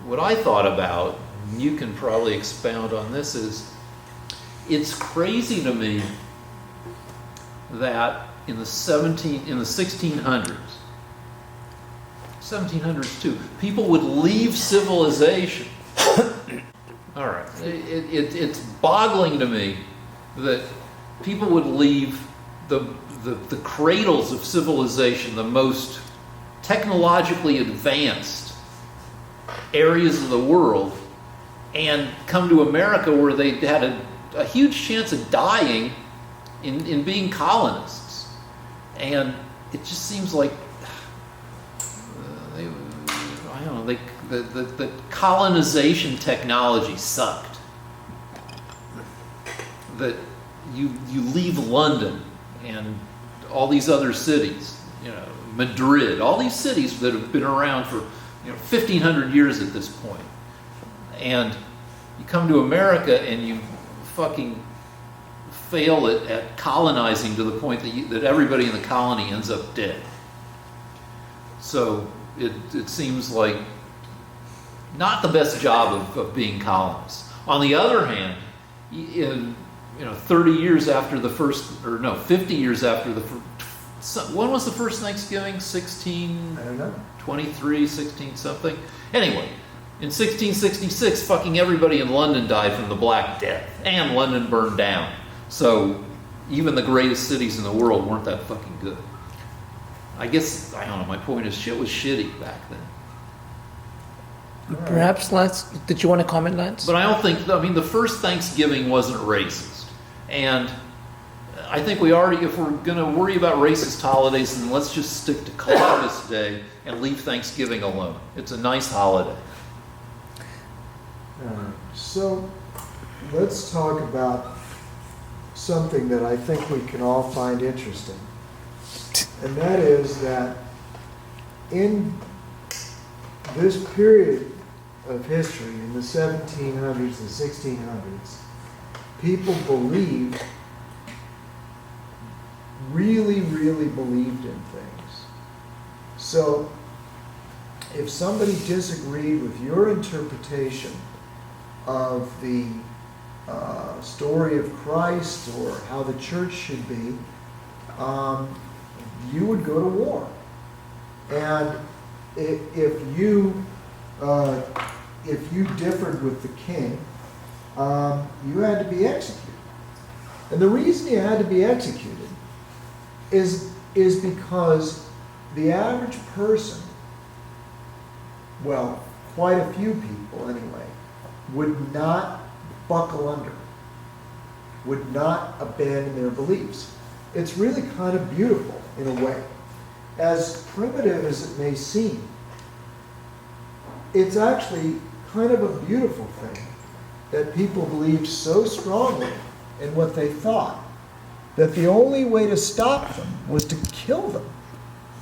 what I thought about, and you can probably expound on this, is it's crazy to me that in the 1600s, 1700s too, people would leave civilization. All right, it's boggling to me that people would leave the cradles of civilization, the most technologically advanced areas of the world and come to America where they had a huge chance of dying in being colonists. And it just seems like, I don't know, the colonization technology sucked. That you leave London and all these other cities, Madrid, all these cities that have been around for 1,500 years at this point. And you come to America and you fucking fail at colonizing to the point that everybody in the colony ends up dead. So it seems like not the best job of being colonists. On the other hand, 30 years after the first, 50 years after the first, when was the first Thanksgiving? 16? I don't know. 23, 16 something? Anyway, in 1666, fucking everybody in London died from the Black Death, and London burned down. So even the greatest cities in the world weren't that fucking good. I guess, I don't know, my point is shit was shitty back then. Perhaps, Lance, did you want to comment, Lance? But I don't think, the first Thanksgiving wasn't racist. And I think we already, if we're going to worry about racist holidays, then let's just stick to Columbus Day and leave Thanksgiving alone. It's a nice holiday. So let's talk about something that I think we can all find interesting. And that is that in this period of history, in the 1700s and 1600s, people believed, really, really believed in things. So if somebody disagreed with your interpretation of the story of Christ or how the church should be, you would go to war. And if you differed with the king, you had to be executed. And the reason you had to be executed is because the average person, well, quite a few people anyway, would not buckle under, would not abandon their beliefs. It's really kind of beautiful in a way. As primitive as it may seem, it's actually kind of a beautiful thing that people believed so strongly in what they thought that the only way to stop them was to kill them.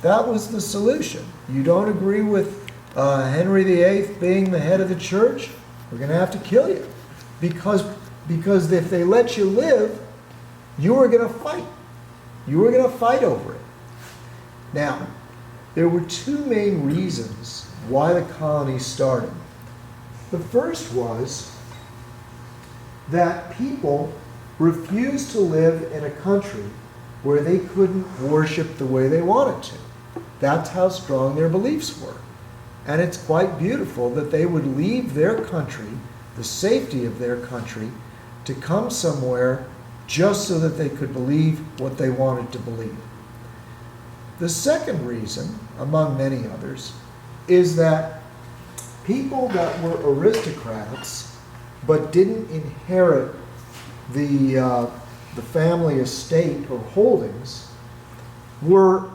That was the solution. You don't agree with Henry VIII being the head of the church? We're going to have to kill you. Because if they let you live, you were going to fight. You were going to fight over it. Now, there were two main reasons why the colony started. The first was that people refused to live in a country where they couldn't worship the way they wanted to. That's how strong their beliefs were. And it's quite beautiful that they would leave their country, the safety of their country, to come somewhere just so that they could believe what they wanted to believe. The second reason, among many others, is that people that were aristocrats but didn't inherit the family estate or holdings were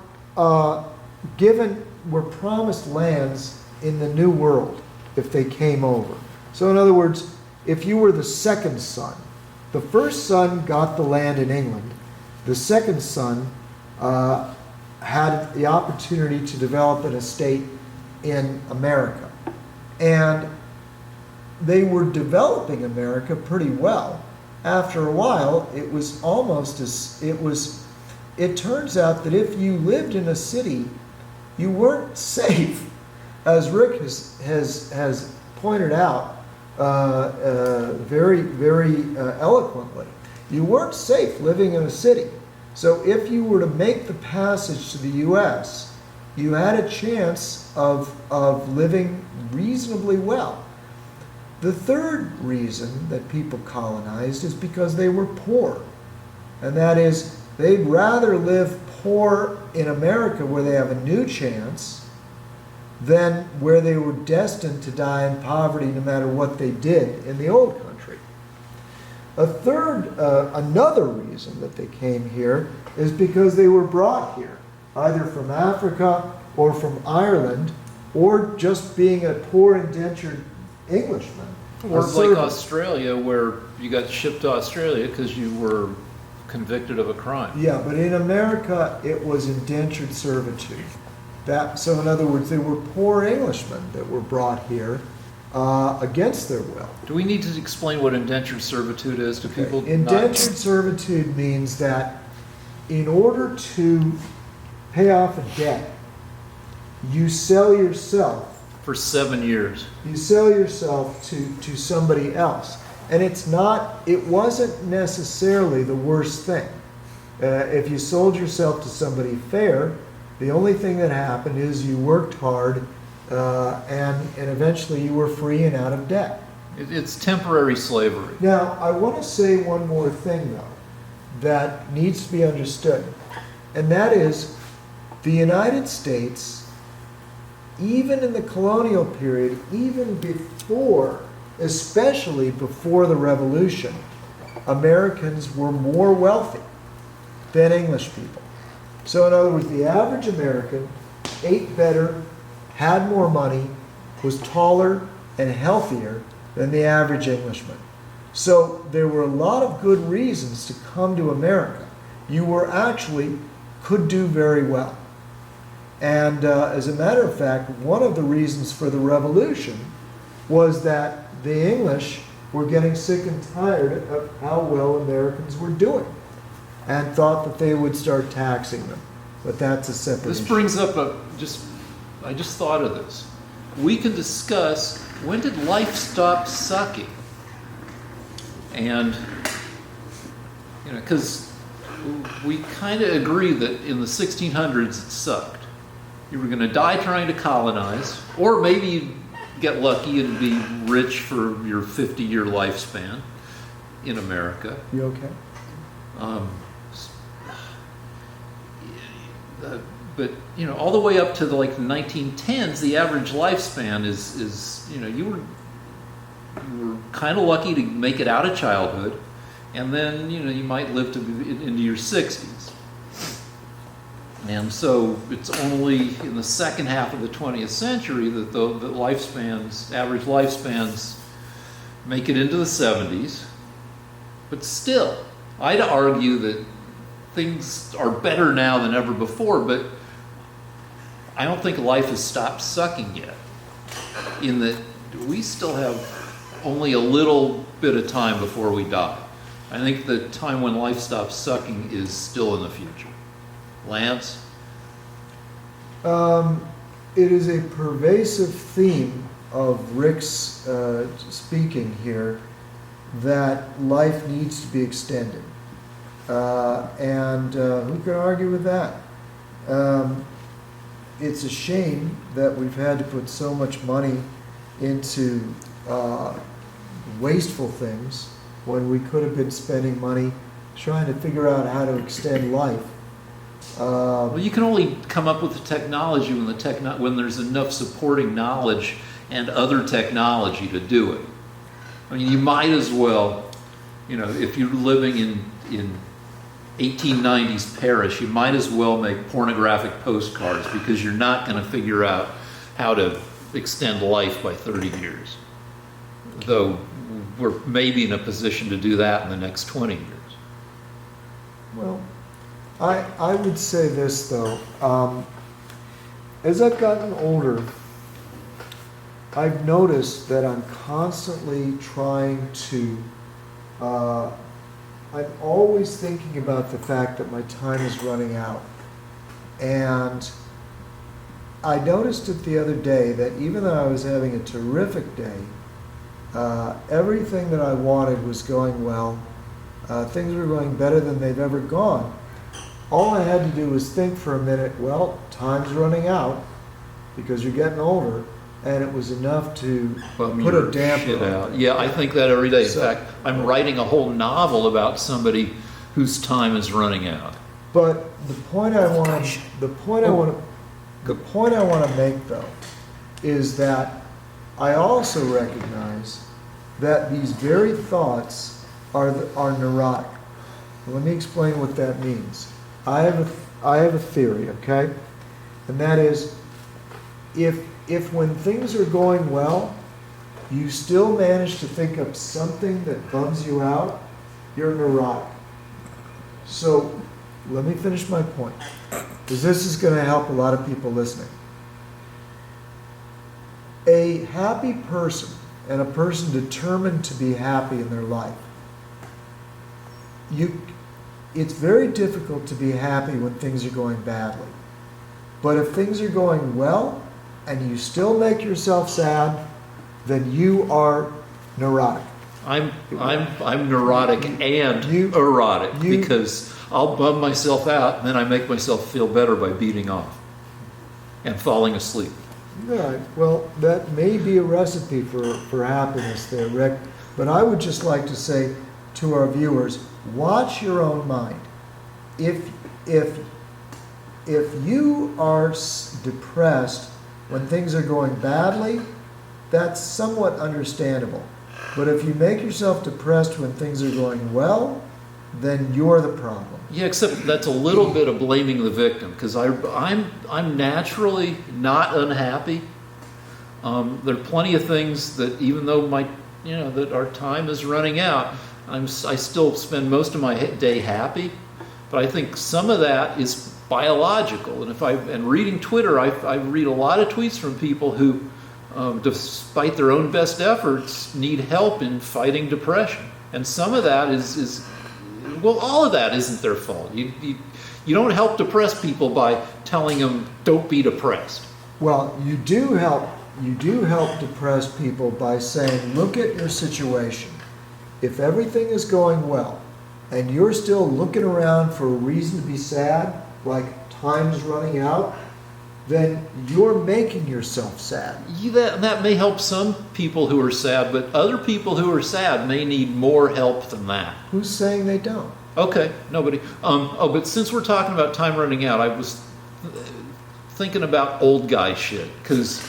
promised lands in the New World if they came over. So in other words, if you were the second son, the first son got the land in England, the second son had the opportunity to develop an estate in America. And they were developing America pretty well. After a while, it was almost as, it turns out that if you lived in a city, you weren't safe, as Rick has pointed out very, very eloquently. You weren't safe living in a city. So if you were to make the passage to the U.S., you had a chance of living reasonably well. The third reason that people colonized is because they were poor. And that is, they'd rather live poor in America where they have a new chance than where they were destined to die in poverty no matter what they did in the old country. Another reason that they came here is because they were brought here, either from Africa or from Ireland, or just being a poor indentured Englishman. Or a like servant. Australia, where you got shipped to Australia because you were convicted of a crime. Yeah, but in America, it was indentured servitude. So in other words, they were poor Englishmen that were brought here against their will. Do we need to explain what indentured servitude is to people? Indentured servitude means that in order to pay off a debt, you sell yourself. For 7 years. You sell yourself to somebody else. And it wasn't necessarily the worst thing. If you sold yourself to somebody fair, the only thing that happened is you worked hard and eventually you were free and out of debt. It's temporary slavery. Now, I want to say one more thing, though, that needs to be understood. And that is, the United States, even in the colonial period, even before, especially before the Revolution, Americans were more wealthy than English people. So in other words, the average American ate better, had more money, was taller and healthier than the average Englishman. So there were a lot of good reasons to come to America. You could do very well. And as a matter of fact, one of the reasons for the Revolution was that the English were getting sick and tired of how well Americans were doing and thought that they would start taxing them. But that's a separate This issue. brings up I just thought of this. We can discuss, when did life stop sucking? And, because we kind of agree that in the 1600s it sucked. You were going to die trying to colonize, or maybe you'd get lucky and be rich for your 50-year lifespan in America. You okay? But all the way up to the 1910s, the average lifespan is you were kind of lucky to make it out of childhood, and then you might live to into your 60s. And so it's only in the second half of the 20th century that the average lifespans make it into the 70s. But still, I'd argue that things are better now than ever before, but I don't think life has stopped sucking yet, in that we still have only a little bit of time before we die. I think the time when life stops sucking is still in the future. Lance? It is a pervasive theme of Rick's speaking here that life needs to be extended. And who can argue with that? It's a shame that we've had to put so much money into wasteful things when we could have been spending money trying to figure out how to extend life. Well, you can only come up with the technology when there's enough supporting knowledge and other technology to do it. I mean, you might as well, if you're living in 1890s Paris, you might as well make pornographic postcards, because you're not going to figure out how to extend life by 30 years. Though we're maybe in a position to do that in the next 20 years. Well, I would say this, though. As I've gotten older, I've noticed that I'm constantly trying to, I'm always thinking about the fact that my time is running out. And I noticed it the other day that even though I was having a terrific day, everything that I wanted was going well. Things were going better than they've ever gone. All I had to do was think for a minute, well, time's running out because you're getting older, and it was enough to put a damper on it. Yeah, I think that every day. In So- fact, I'm writing a whole novel about somebody whose time is running out. But the point I want to make, though, is that I also recognize that these very thoughts are neurotic. Let me explain what that means. I have a theory, okay? And that is, if when things are going well, you still manage to think of something that bums you out, you're neurotic. So let me finish my point, because this is going to help a lot of people listening. A happy person and a person determined to be happy in their life, it's very difficult to be happy when things are going badly. But if things are going well and you still make yourself sad, then you are neurotic. I'm neurotic and erotic because I'll bum myself out and then I make myself feel better by beating off and falling asleep. All right. Well, that may be a recipe for happiness there, Rick. But I would just like to say to our viewers, watch your own mind. If you are depressed when things are going badly, that's somewhat understandable. But if you make yourself depressed when things are going well, then you're the problem. Yeah, except that's a little bit of blaming the victim, because I'm naturally not unhappy. There are plenty of things that, even though that our time is running out, I still spend most of my day happy. But I think some of that is biological. And reading Twitter, I read a lot of tweets from people who, despite their own best efforts, need help in fighting depression. And some of that is all of that isn't their fault. You don't help depressed people by telling them, don't be depressed. Well, you do help depressed people by saying, look at your situation. If everything is going well and you're still looking around for a reason to be sad, like time's running out, then you're making yourself sad. That may help some people who are sad, but other people who are sad may need more help than that. Who's saying they don't? Okay, nobody. But since we're talking about time running out, I was thinking about old guy shit, because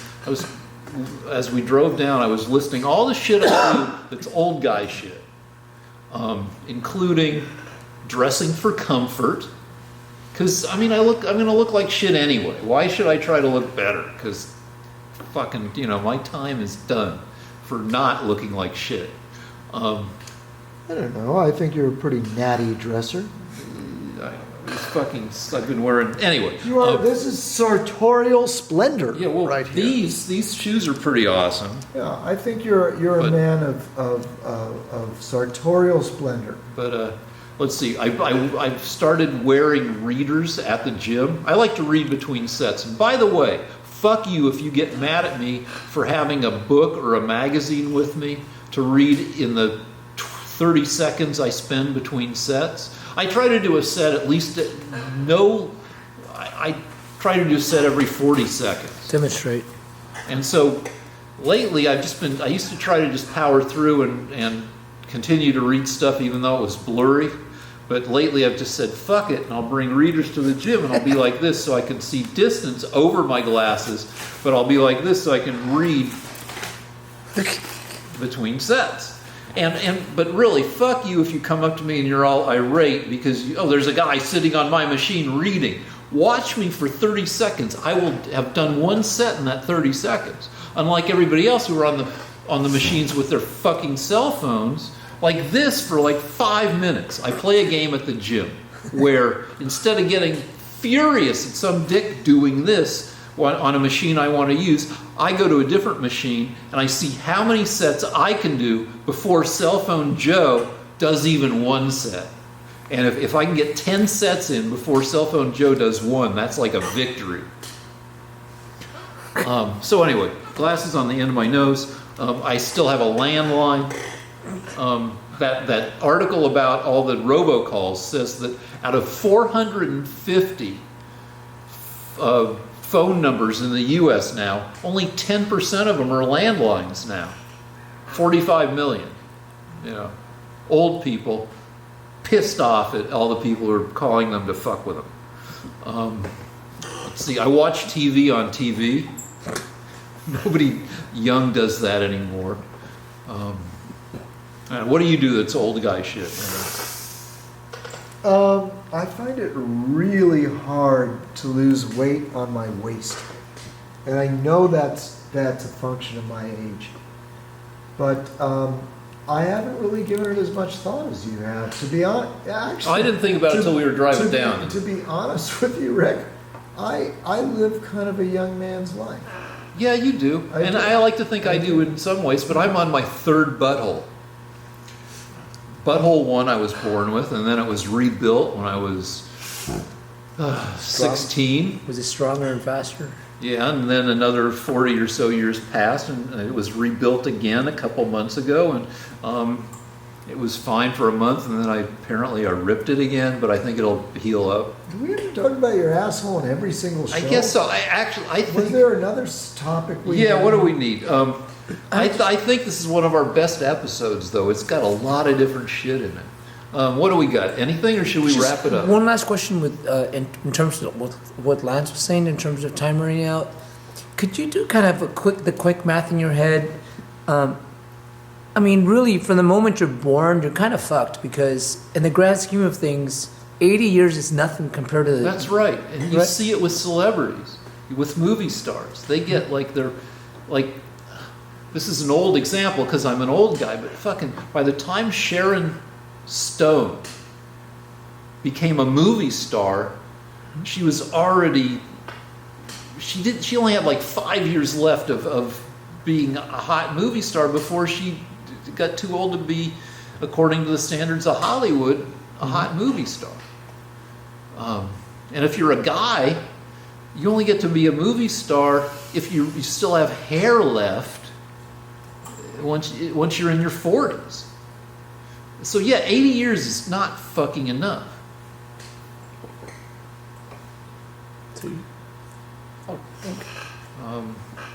as we drove down, I was listing all the shit I do that's old guy shit, including dressing for comfort. Because, I'm going to look like shit anyway. Why should I try to look better? Because fucking, my time is done for not looking like shit. I don't know. I think you're a pretty natty dresser. I've been wearing, anyway. You are, this is sartorial splendor right here. These shoes are pretty awesome. Yeah, I think you're a man of sartorial splendor. But, let's see, I've started wearing readers at the gym. I like to read between sets. And by the way, fuck you if you get mad at me for having a book or a magazine with me to read in the 30 seconds I spend between sets. I try to do a set I try to do a set every 40 seconds. Demonstrate. And so lately I used to try to just power through and continue to read stuff even though it was blurry. But lately I've just said, fuck it, and I'll bring readers to the gym, and I'll be like this so I can see distance over my glasses, but I'll be like this so I can read between sets. But really, fuck you if you come up to me and you're all irate because, there's a guy sitting on my machine reading. Watch me for 30 seconds. I will have done one set in that 30 seconds. Unlike everybody else who are on the machines with their fucking cell phones, like this for like 5 minutes. I play a game at the gym where instead of getting furious at some dick doing this on a machine I want to use, I go to a different machine and I see how many sets I can do before Cell Phone Joe does even one set. And if I can get 10 sets in before Cell Phone Joe does one, that's like a victory. So anyway, glasses on the end of my nose. I still have a landline. That article about all the robocalls says that out of 450 phone numbers in the U.S. now, only 10% of them are landlines now. 45 million. Old people pissed off at all the people who are calling them to fuck with them. Let's see, I watch TV on TV. Nobody young does that anymore. And what do you do that's old guy shit? I find it really hard to lose weight on my waist. And I know that's a function of my age. But I haven't really given it as much thought as you have. To be honest, actually, I didn't think about it until we were driving down. To be honest with you, Rick, I live kind of a young man's life. Yeah, you do. I And do. I like to think I do in some ways, but I'm on my third butthole. Butthole 1 I was born with, and then it was rebuilt when I was 16. Was it stronger and faster? Yeah, and then another 40 or so years passed, and it was rebuilt again a couple months ago, and it was fine for a month, and then I ripped it again, but I think it'll heal up. Do we have to talk about your asshole in every single show? I guess so. I Was think. there another topic we Yeah, had? what do we need? I think this is one of our best episodes, though. It's got a lot of different shit in it. What do we got? Anything, or should we Just wrap it up? One last question with in terms of what Lance was saying in terms of time running out. Could you do kind of the quick math in your head? I mean, really, from the moment you're born, you're kind of fucked because, in the grand scheme of things, 80 years is nothing compared to. That's right, and you Right. see it with celebrities, with movie stars. They get they're like. This is an old example because I'm an old guy, but fucking by the time Sharon Stone became a movie star, she was already. She only had like 5 years left of being a hot movie star before she got too old to be, according to the standards of Hollywood, a hot movie star. And if you're a guy, you only get to be a movie star if you still have hair left once you're in your 40s. So yeah, 80 years is not fucking enough.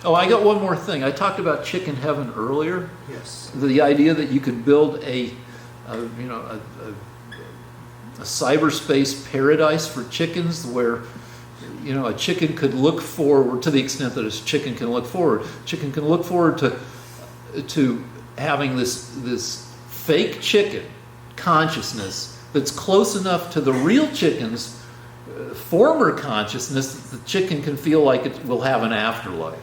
I got one more thing. I talked about chicken heaven earlier. Yes. The idea that you could build a cyberspace paradise for chickens where a chicken could look forward, to the extent that a chicken can look forward. Chicken can look forward to having this fake chicken consciousness that's close enough to the real chicken's former consciousness that the chicken can feel like it will have an afterlife.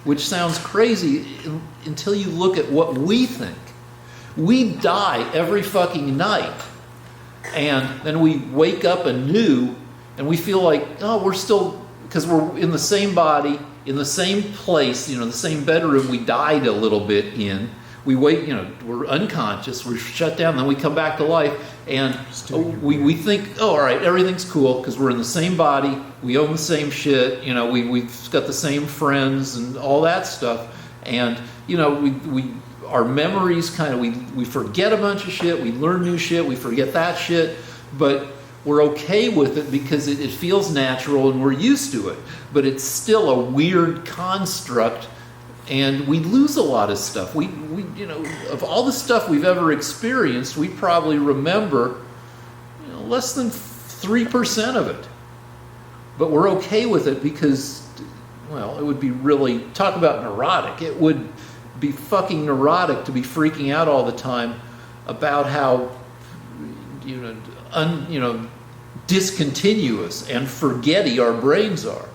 Which sounds crazy until you look at what we think. We die every fucking night, and then we wake up anew, and we feel like, oh, we're still, because we're in the same body, in the same place, the same bedroom we died a little bit in. We wait, we're unconscious, we're shut down, then we come back to life, and we think, oh, all right, everything's cool, because we're in the same body, we own the same shit, we've got the same friends and all that stuff, and, our memories we forget a bunch of shit, we learn new shit, we forget that shit, but we're okay with it because it feels natural and we're used to it. But it's still a weird construct, and we lose a lot of stuff. We of all the stuff we've ever experienced, we probably remember less than 3% of it. But we're okay with it because, it would be really, talk about neurotic. It would be fucking neurotic to be freaking out all the time about how discontinuous and forgetty our brains are.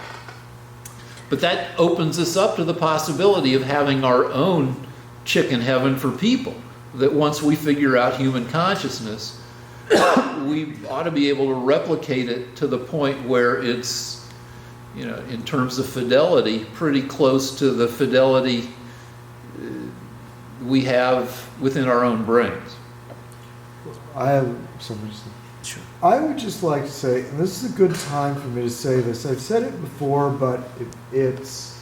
But that opens us up to the possibility of having our own chicken heaven for people, that once we figure out human consciousness, we ought to be able to replicate it to the point where it's, in terms of fidelity, pretty close to the fidelity we have within our own brains. I have something to say. Sure. I would just like to say, and this is a good time for me to say this. I've said it before, but it's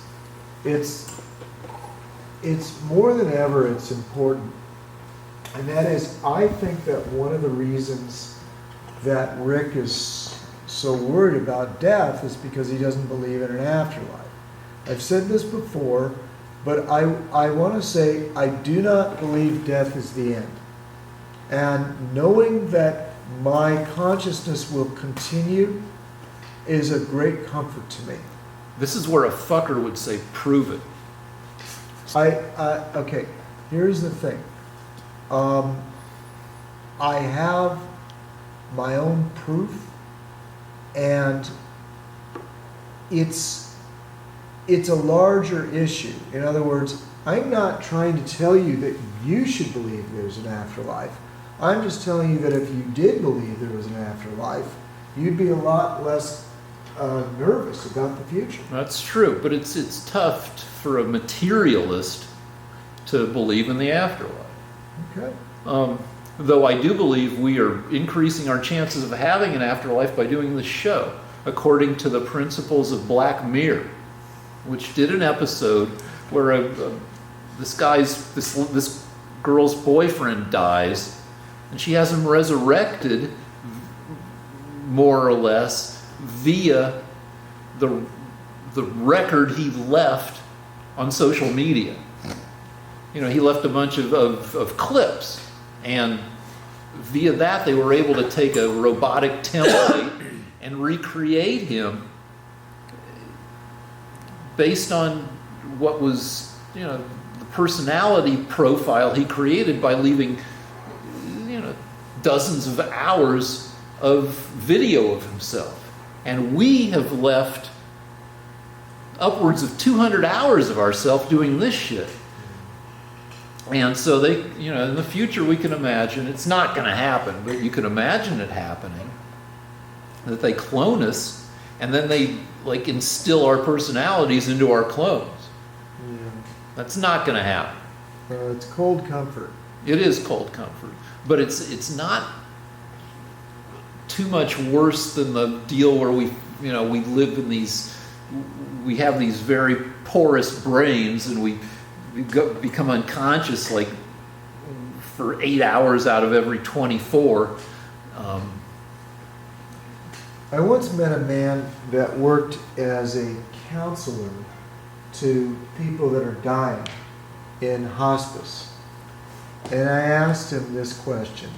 more than ever. It's important, and that is, I think that one of the reasons that Rick is so worried about death is because he doesn't believe in an afterlife. I've said this before, but I want to say I do not believe death is the end, and knowing that my consciousness will continue is a great comfort to me. This is where a fucker would say, prove it. Okay, here's the thing. I have my own proof, and it's a larger issue. In other words, I'm not trying to tell you that you should believe there's an afterlife. I'm just telling you that if you did believe there was an afterlife, you'd be a lot less nervous about the future. That's true, but it's tough for a materialist to believe in the afterlife. Okay. Though I do believe we are increasing our chances of having an afterlife by doing this show, according to the principles of Black Mirror, which did an episode where this girl's boyfriend dies, and she has him resurrected, more or less, via the record he left on social media. You know, he left a bunch of clips, and via that they were able to take a robotic template and recreate him based on what was, you know, the personality profile he created by leaving, you know, dozens of hours of video of himself. And we have left upwards of 200 hours of ourselves doing this shit. And so they, you know, in the future we can imagine, it's not going to happen, but you can imagine it happening, that they clone us and then they like instill our personalities into our clones. Yeah. That's not going to happen. It's cold comfort. It is cold comfort, but it's not too much worse than the deal where we live in these, we have these very porous brains, and we become unconscious like for 8 hours out of every 24. I once met a man that worked as a counselor to people that are dying in hospice. And I asked him this question.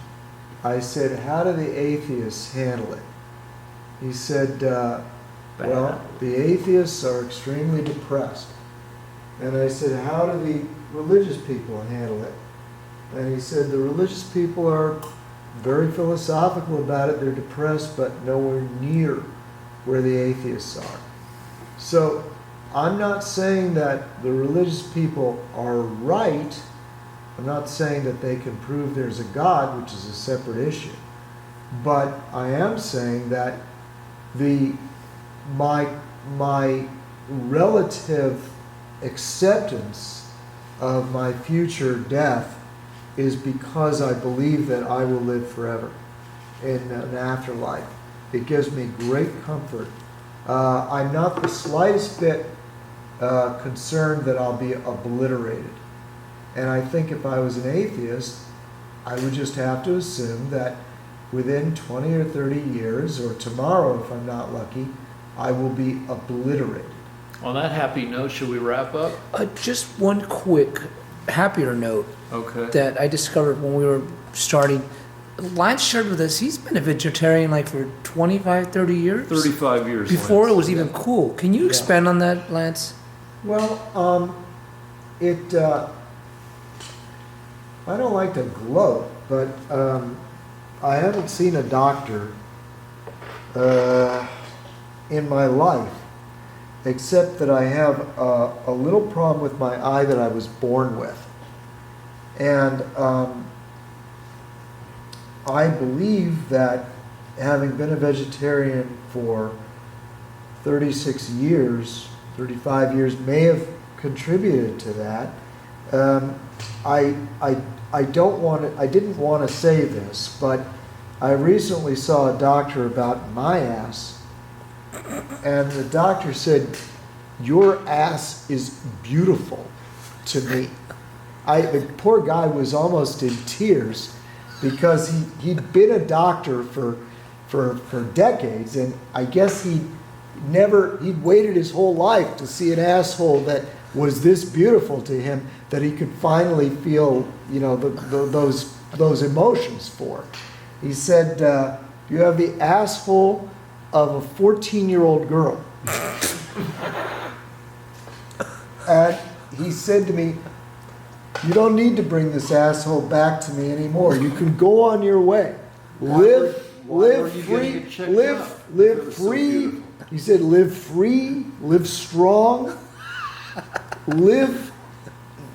I said, how do the atheists handle it? He said, well, the atheists are extremely depressed. And I said, how do the religious people handle it? And he said, the religious people are very philosophical about it. They're depressed, but nowhere near where the atheists are. So I'm not saying that the religious people are right. I'm not saying that they can prove there's a God, which is a separate issue. But I am saying that my relative acceptance of my future death is because I believe that I will live forever in an afterlife. It gives me great comfort. I'm not the slightest bit concerned that I'll be obliterated. And I think if I was an atheist, I would just have to assume that within 20 or 30 years, or tomorrow if I'm not lucky, I will be obliterated. On that happy note, should we wrap up? Just one quick, happier note that I discovered when we were starting. Lance shared with us, he's been a vegetarian like for 25, 30 years? 35 years. Before Lance. It was even cool. Can you expand on that, Lance? Well, I don't like to gloat, but I haven't seen a doctor in my life, except that I have a little problem with my eye that I was born with. And I believe that having been a vegetarian for 36 years, 35 years may have contributed to that. I didn't want to say this, but I recently saw a doctor about my ass, and the doctor said, "Your ass is beautiful to me." The poor guy was almost in tears because he'd been a doctor for decades, and I guess he'd waited his whole life to see an asshole that was this beautiful to him, that he could finally feel, those emotions for. He said, "You have the asshole of a 14-year-old girl." And he said to me, "You don't need to bring this asshole back to me anymore. You can go on your way. Live were you getting it checked out? It live was so free." beautiful. He said, "Live free, live strong, live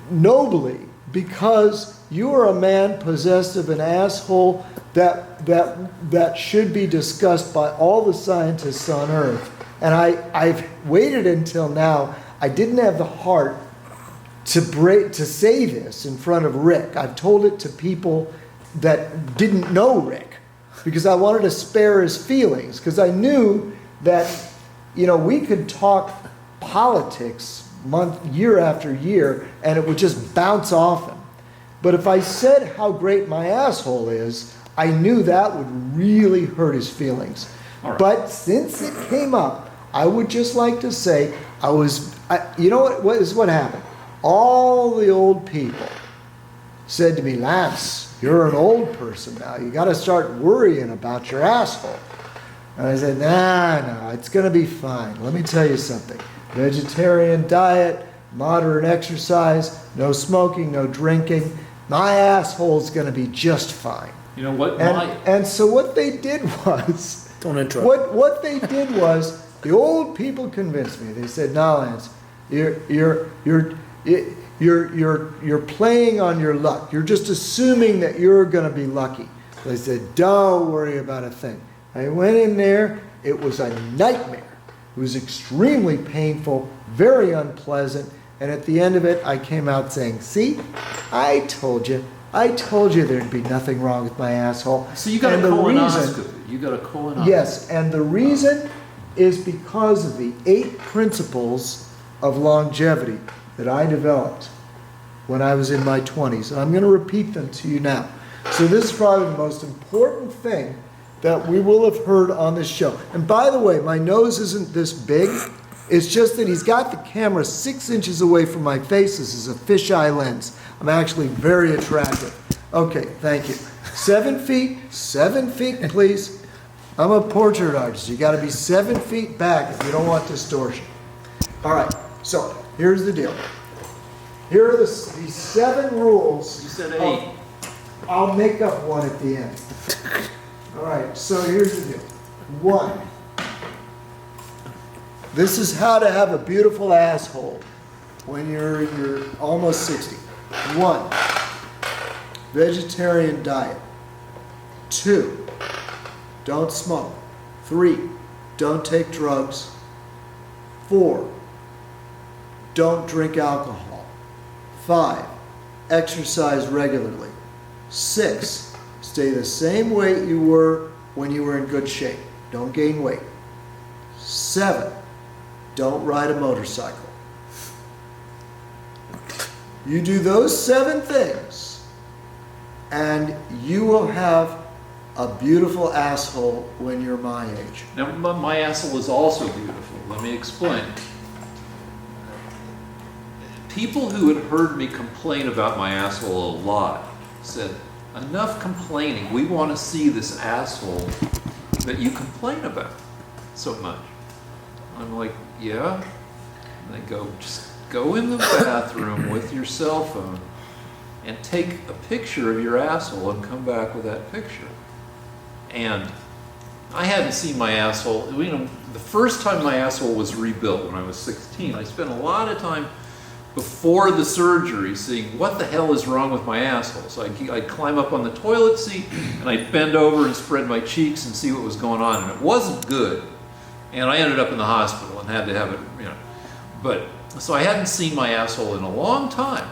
nobly, because you are a man possessed of an asshole that should be discussed by all the scientists on Earth." And I've waited until now. I didn't have the heart to say this in front of Rick. I've told it to people that didn't know Rick, because I wanted to spare his feelings, because I knew that, we could talk politics year after year, and it would just bounce off him. But if I said how great my asshole is, I knew that would really hurt his feelings. All right. But since it came up, I would just like to say what happened? All the old people said to me, "Lance, you're an old person now. You got to start worrying about your asshole." And I said, no, it's going to be fine. Let me tell you something. Vegetarian diet, moderate exercise, no smoking, no drinking. My asshole's going to be just fine. You know what? And so what they did was, Don't interrupt. what they did was, the old people convinced me. They said, "No, Lance, you're playing on your luck. You're just assuming that you're going to be lucky." They said, "Don't worry about a thing." I went in there. It was a nightmare. It was extremely painful, very unpleasant. And at the end of it, I came out saying, "See, I told you there'd be nothing wrong with my asshole." So you got a colonoscopy. You got a colonoscopy. Yes, and the reason is because of the 8 principles of longevity that I developed when I was in my 20s. And I'm going to repeat them to you now. So this is probably the most important thing that we will have heard on this show. And by the way, my nose isn't this big. It's just that he's got the camera 6 inches away from my face. This is a fisheye lens. I'm actually very attractive. Okay, thank you. 7 feet, please. I'm a portrait artist. You got to be 7 feet back if you don't want distortion. All right, so here's the deal. Here are these 7 rules. You said 8. I'll make up one at the end. All right, so here's the deal. 1. This is how to have a beautiful asshole when you're almost 60. 1. Vegetarian diet. 2. Don't smoke. 3. Don't take drugs. 4. Don't drink alcohol. 5. Exercise regularly. 6. Stay the same weight you were when you were in good shape. Don't gain weight. 7. Don't ride a motorcycle. You do those 7 things, and you will have a beautiful asshole when you're my age. Now, my asshole is also beautiful. Let me explain. People who had heard me complain about my asshole a lot said, "Enough complaining. We want to see this asshole that you complain about so much." I'm like, "Yeah?" And they go, "Just go in the bathroom with your cell phone and take a picture of your asshole and come back with that picture." And I hadn't seen my asshole. The first time my asshole was rebuilt when I was 16, I spent a lot of time before the surgery seeing what the hell is wrong with my asshole. So I'd climb up on the toilet seat and I'd bend over and spread my cheeks and see what was going on. And it wasn't good. And I ended up in the hospital and had to have it, But, so I hadn't seen my asshole in a long time.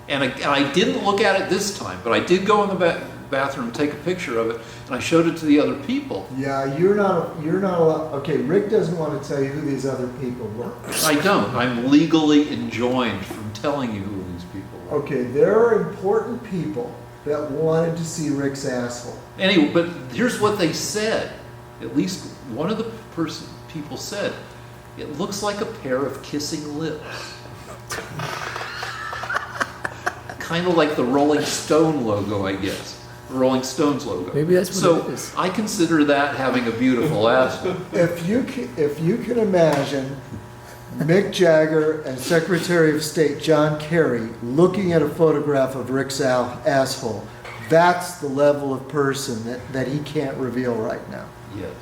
And I didn't look at it this time, but I did go in the bathroom and take a picture of it, and I showed it to the other people. Yeah, you're not allowed. Okay, Rick doesn't want to tell you who these other people were. I don't. I'm legally enjoined from telling you who these people were. Okay, there are important people that wanted to see Rick's asshole. Anyway, but here's what they said. At least one of the people said, "It looks like a pair of kissing lips." Kind of like the Rolling Stone logo, I guess. Rolling Stones logo. Maybe that's what it So is. I consider that having a beautiful asshole. If you can imagine Mick Jagger and Secretary of State John Kerry looking at a photograph of Rick's asshole, that's the level of person that he can't reveal right now. Yes.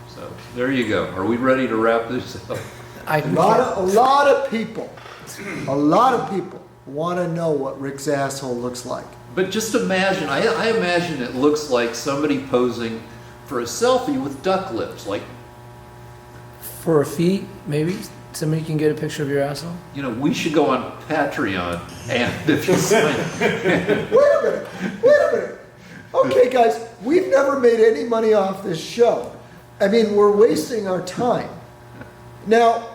So there you go. Are we ready to wrap this up? I A lot of people want to know what Rick's asshole looks like. But just imagine, I imagine it looks like somebody posing for a selfie with duck lips. Like, for a fee, maybe somebody can get a picture of your asshole. you know, we should go on Patreon, and if you sign Wait a minute. Okay, guys, we've never made any money off this show. I mean, we're wasting our time. Now,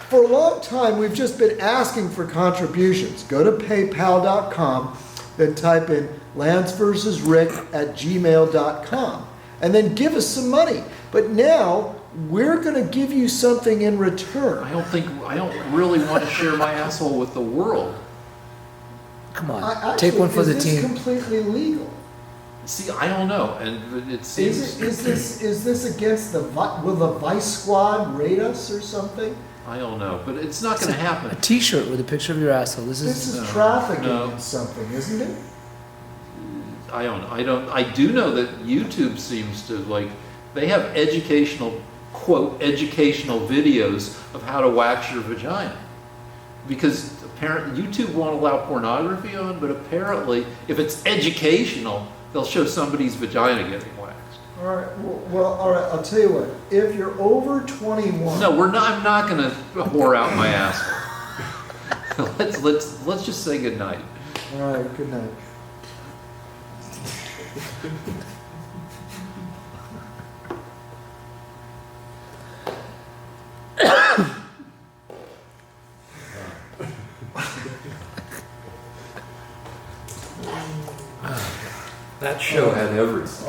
for a long time, we've just been asking for contributions. Go to paypal.com, then type in lanceversusrick@gmail.com, and then give us some money. But now, we're going to give you something in return. I don't really want to share my asshole with the world. Come on, Actually, take one for the Is team. this completely legal? See, I don't know, and it seems Is this against will the Vice Squad raid us or something? I don't know, but it's not going to happen. A T-shirt with a picture of your asshole. This This is is trafficking no. in something, isn't it? I do know that YouTube seems to, like, they have educational, quote, educational videos of how to wax your vagina. Because apparently YouTube won't allow pornography on, but apparently if it's educational, they'll show somebody's vagina getting waxed. All right. Well, all right. I'll tell you what. If you're over 21, No, I'm not going to whore out my asshole. let's just say goodnight. All right. Good night. That show had everything.